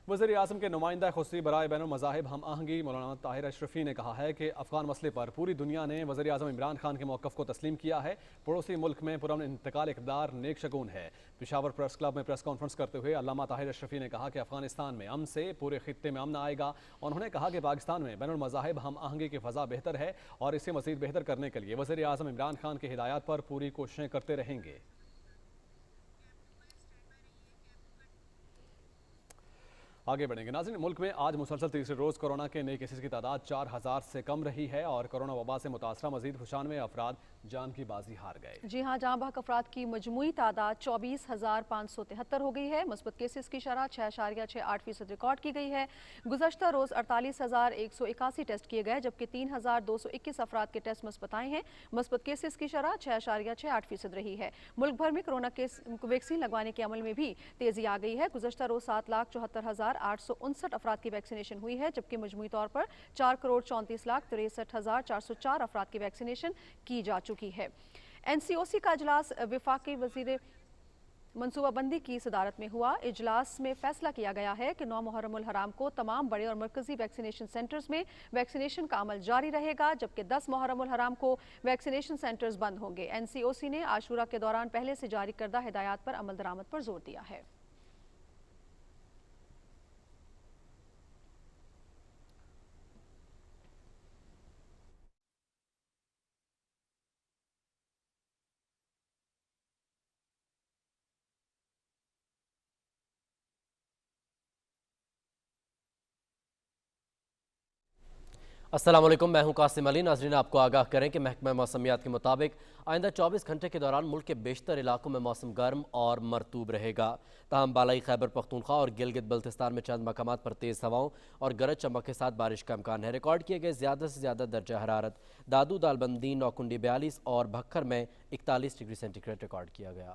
وزیر اعظم کے نمائندہ خصوصی برائے بین المذاہب ہم آہنگی مولانا طاہر اشرفی نے کہا ہے کہ افغان مسئلے پر پوری دنیا نے وزیر اعظم عمران خان کے موقف کو تسلیم کیا ہے۔ پڑوسی ملک میں پرامن انتقال اقتدار نیک شگون ہے۔ پشاور پریس کلب میں پریس کانفرنس کرتے ہوئے علامہ طاہر اشرفی نے کہا کہ افغانستان میں امن سے پورے خطے میں امن آئے گا۔ انہوں نے کہا کہ پاکستان میں بین المذاہب ہم آہنگی کی فضا بہتر ہے اور اسے مزید بہتر کرنے کے لیے وزیر اعظم عمران خان کی ہدایات پر پوری کوششیں کرتے رہیں گے۔ آگے بڑھیں گے ناظرین، ملک میں آج مسلسل تیسرے روز کورونا کے نئے کیسز کی تعداد 4000 سے کم رہی ہے اور کورونا وبا سے متاثرہ مزید 95 افراد جان کی بازی ہار گئے۔ جی ہاں، جہاں بحق افراد کی مجموعی تعداد 24,573 ہو گئی ہے۔ مثبت کیسز کی شرح 6.68% ریکارڈ کی گئی ہے۔ گزشتہ روز 48,181 ٹیسٹ کیے گئے جبکہ 3,221 افراد کے ٹیسٹ مثبت آئے ہیں۔ مثبت کیسز کی شرح 6.68% رہی ہے۔ ملک بھر میں کورونا ویکسین لگوانے کے عمل میں بھی تیزی آ گئی ہے۔ گزشتہ روز 7,74,859 افراد کی ویکسینیشن ہوئی ہے جبکہ مجموعی طور پر 4,34,63,404 افراد کی ویکسینیشن کی جا چکی ہے۔ NCOC کا اجلاس وفاقی وزیر منصوبہ بندی کی صدارت میں ہوا۔ اجلاس میں فیصلہ کیا گیا ہے کہ 9 محرم الحرام کو تمام بڑے اور مرکزی ویکسینیشن سینٹرز میں ویکسینیشن کا عمل جاری رہے گا جبکہ 10 محرم الحرام کو ویکسینیشن سینٹرز بند ہوں گے۔ NCOC نے عاشورہ کے دوران پہلے سے جاری کردہ ہدایات پر عمل درآمد پر زور دیا ہے۔ السلام علیکم، میں ہوں قاسم علی۔ ناظرین، آپ کو آگاہ کریں کہ محکمہ موسمیات کے مطابق آئندہ 24 گھنٹے کے دوران ملک کے بیشتر علاقوں میں موسم گرم اور مرطوب رہے گا۔ تاہم بالائی خیبر پختونخوا اور گلگت بلتستان میں چند مقامات پر تیز ہواؤں اور گرج چمک کے ساتھ بارش کا امکان ہے۔ ریکارڈ کیے گئے زیادہ سے زیادہ درجہ حرارت دادو، دالبندی، نوکنڈی 42 اور بھکھر میں 41 ڈگری سینٹی گریڈ ریکارڈ کیا گیا۔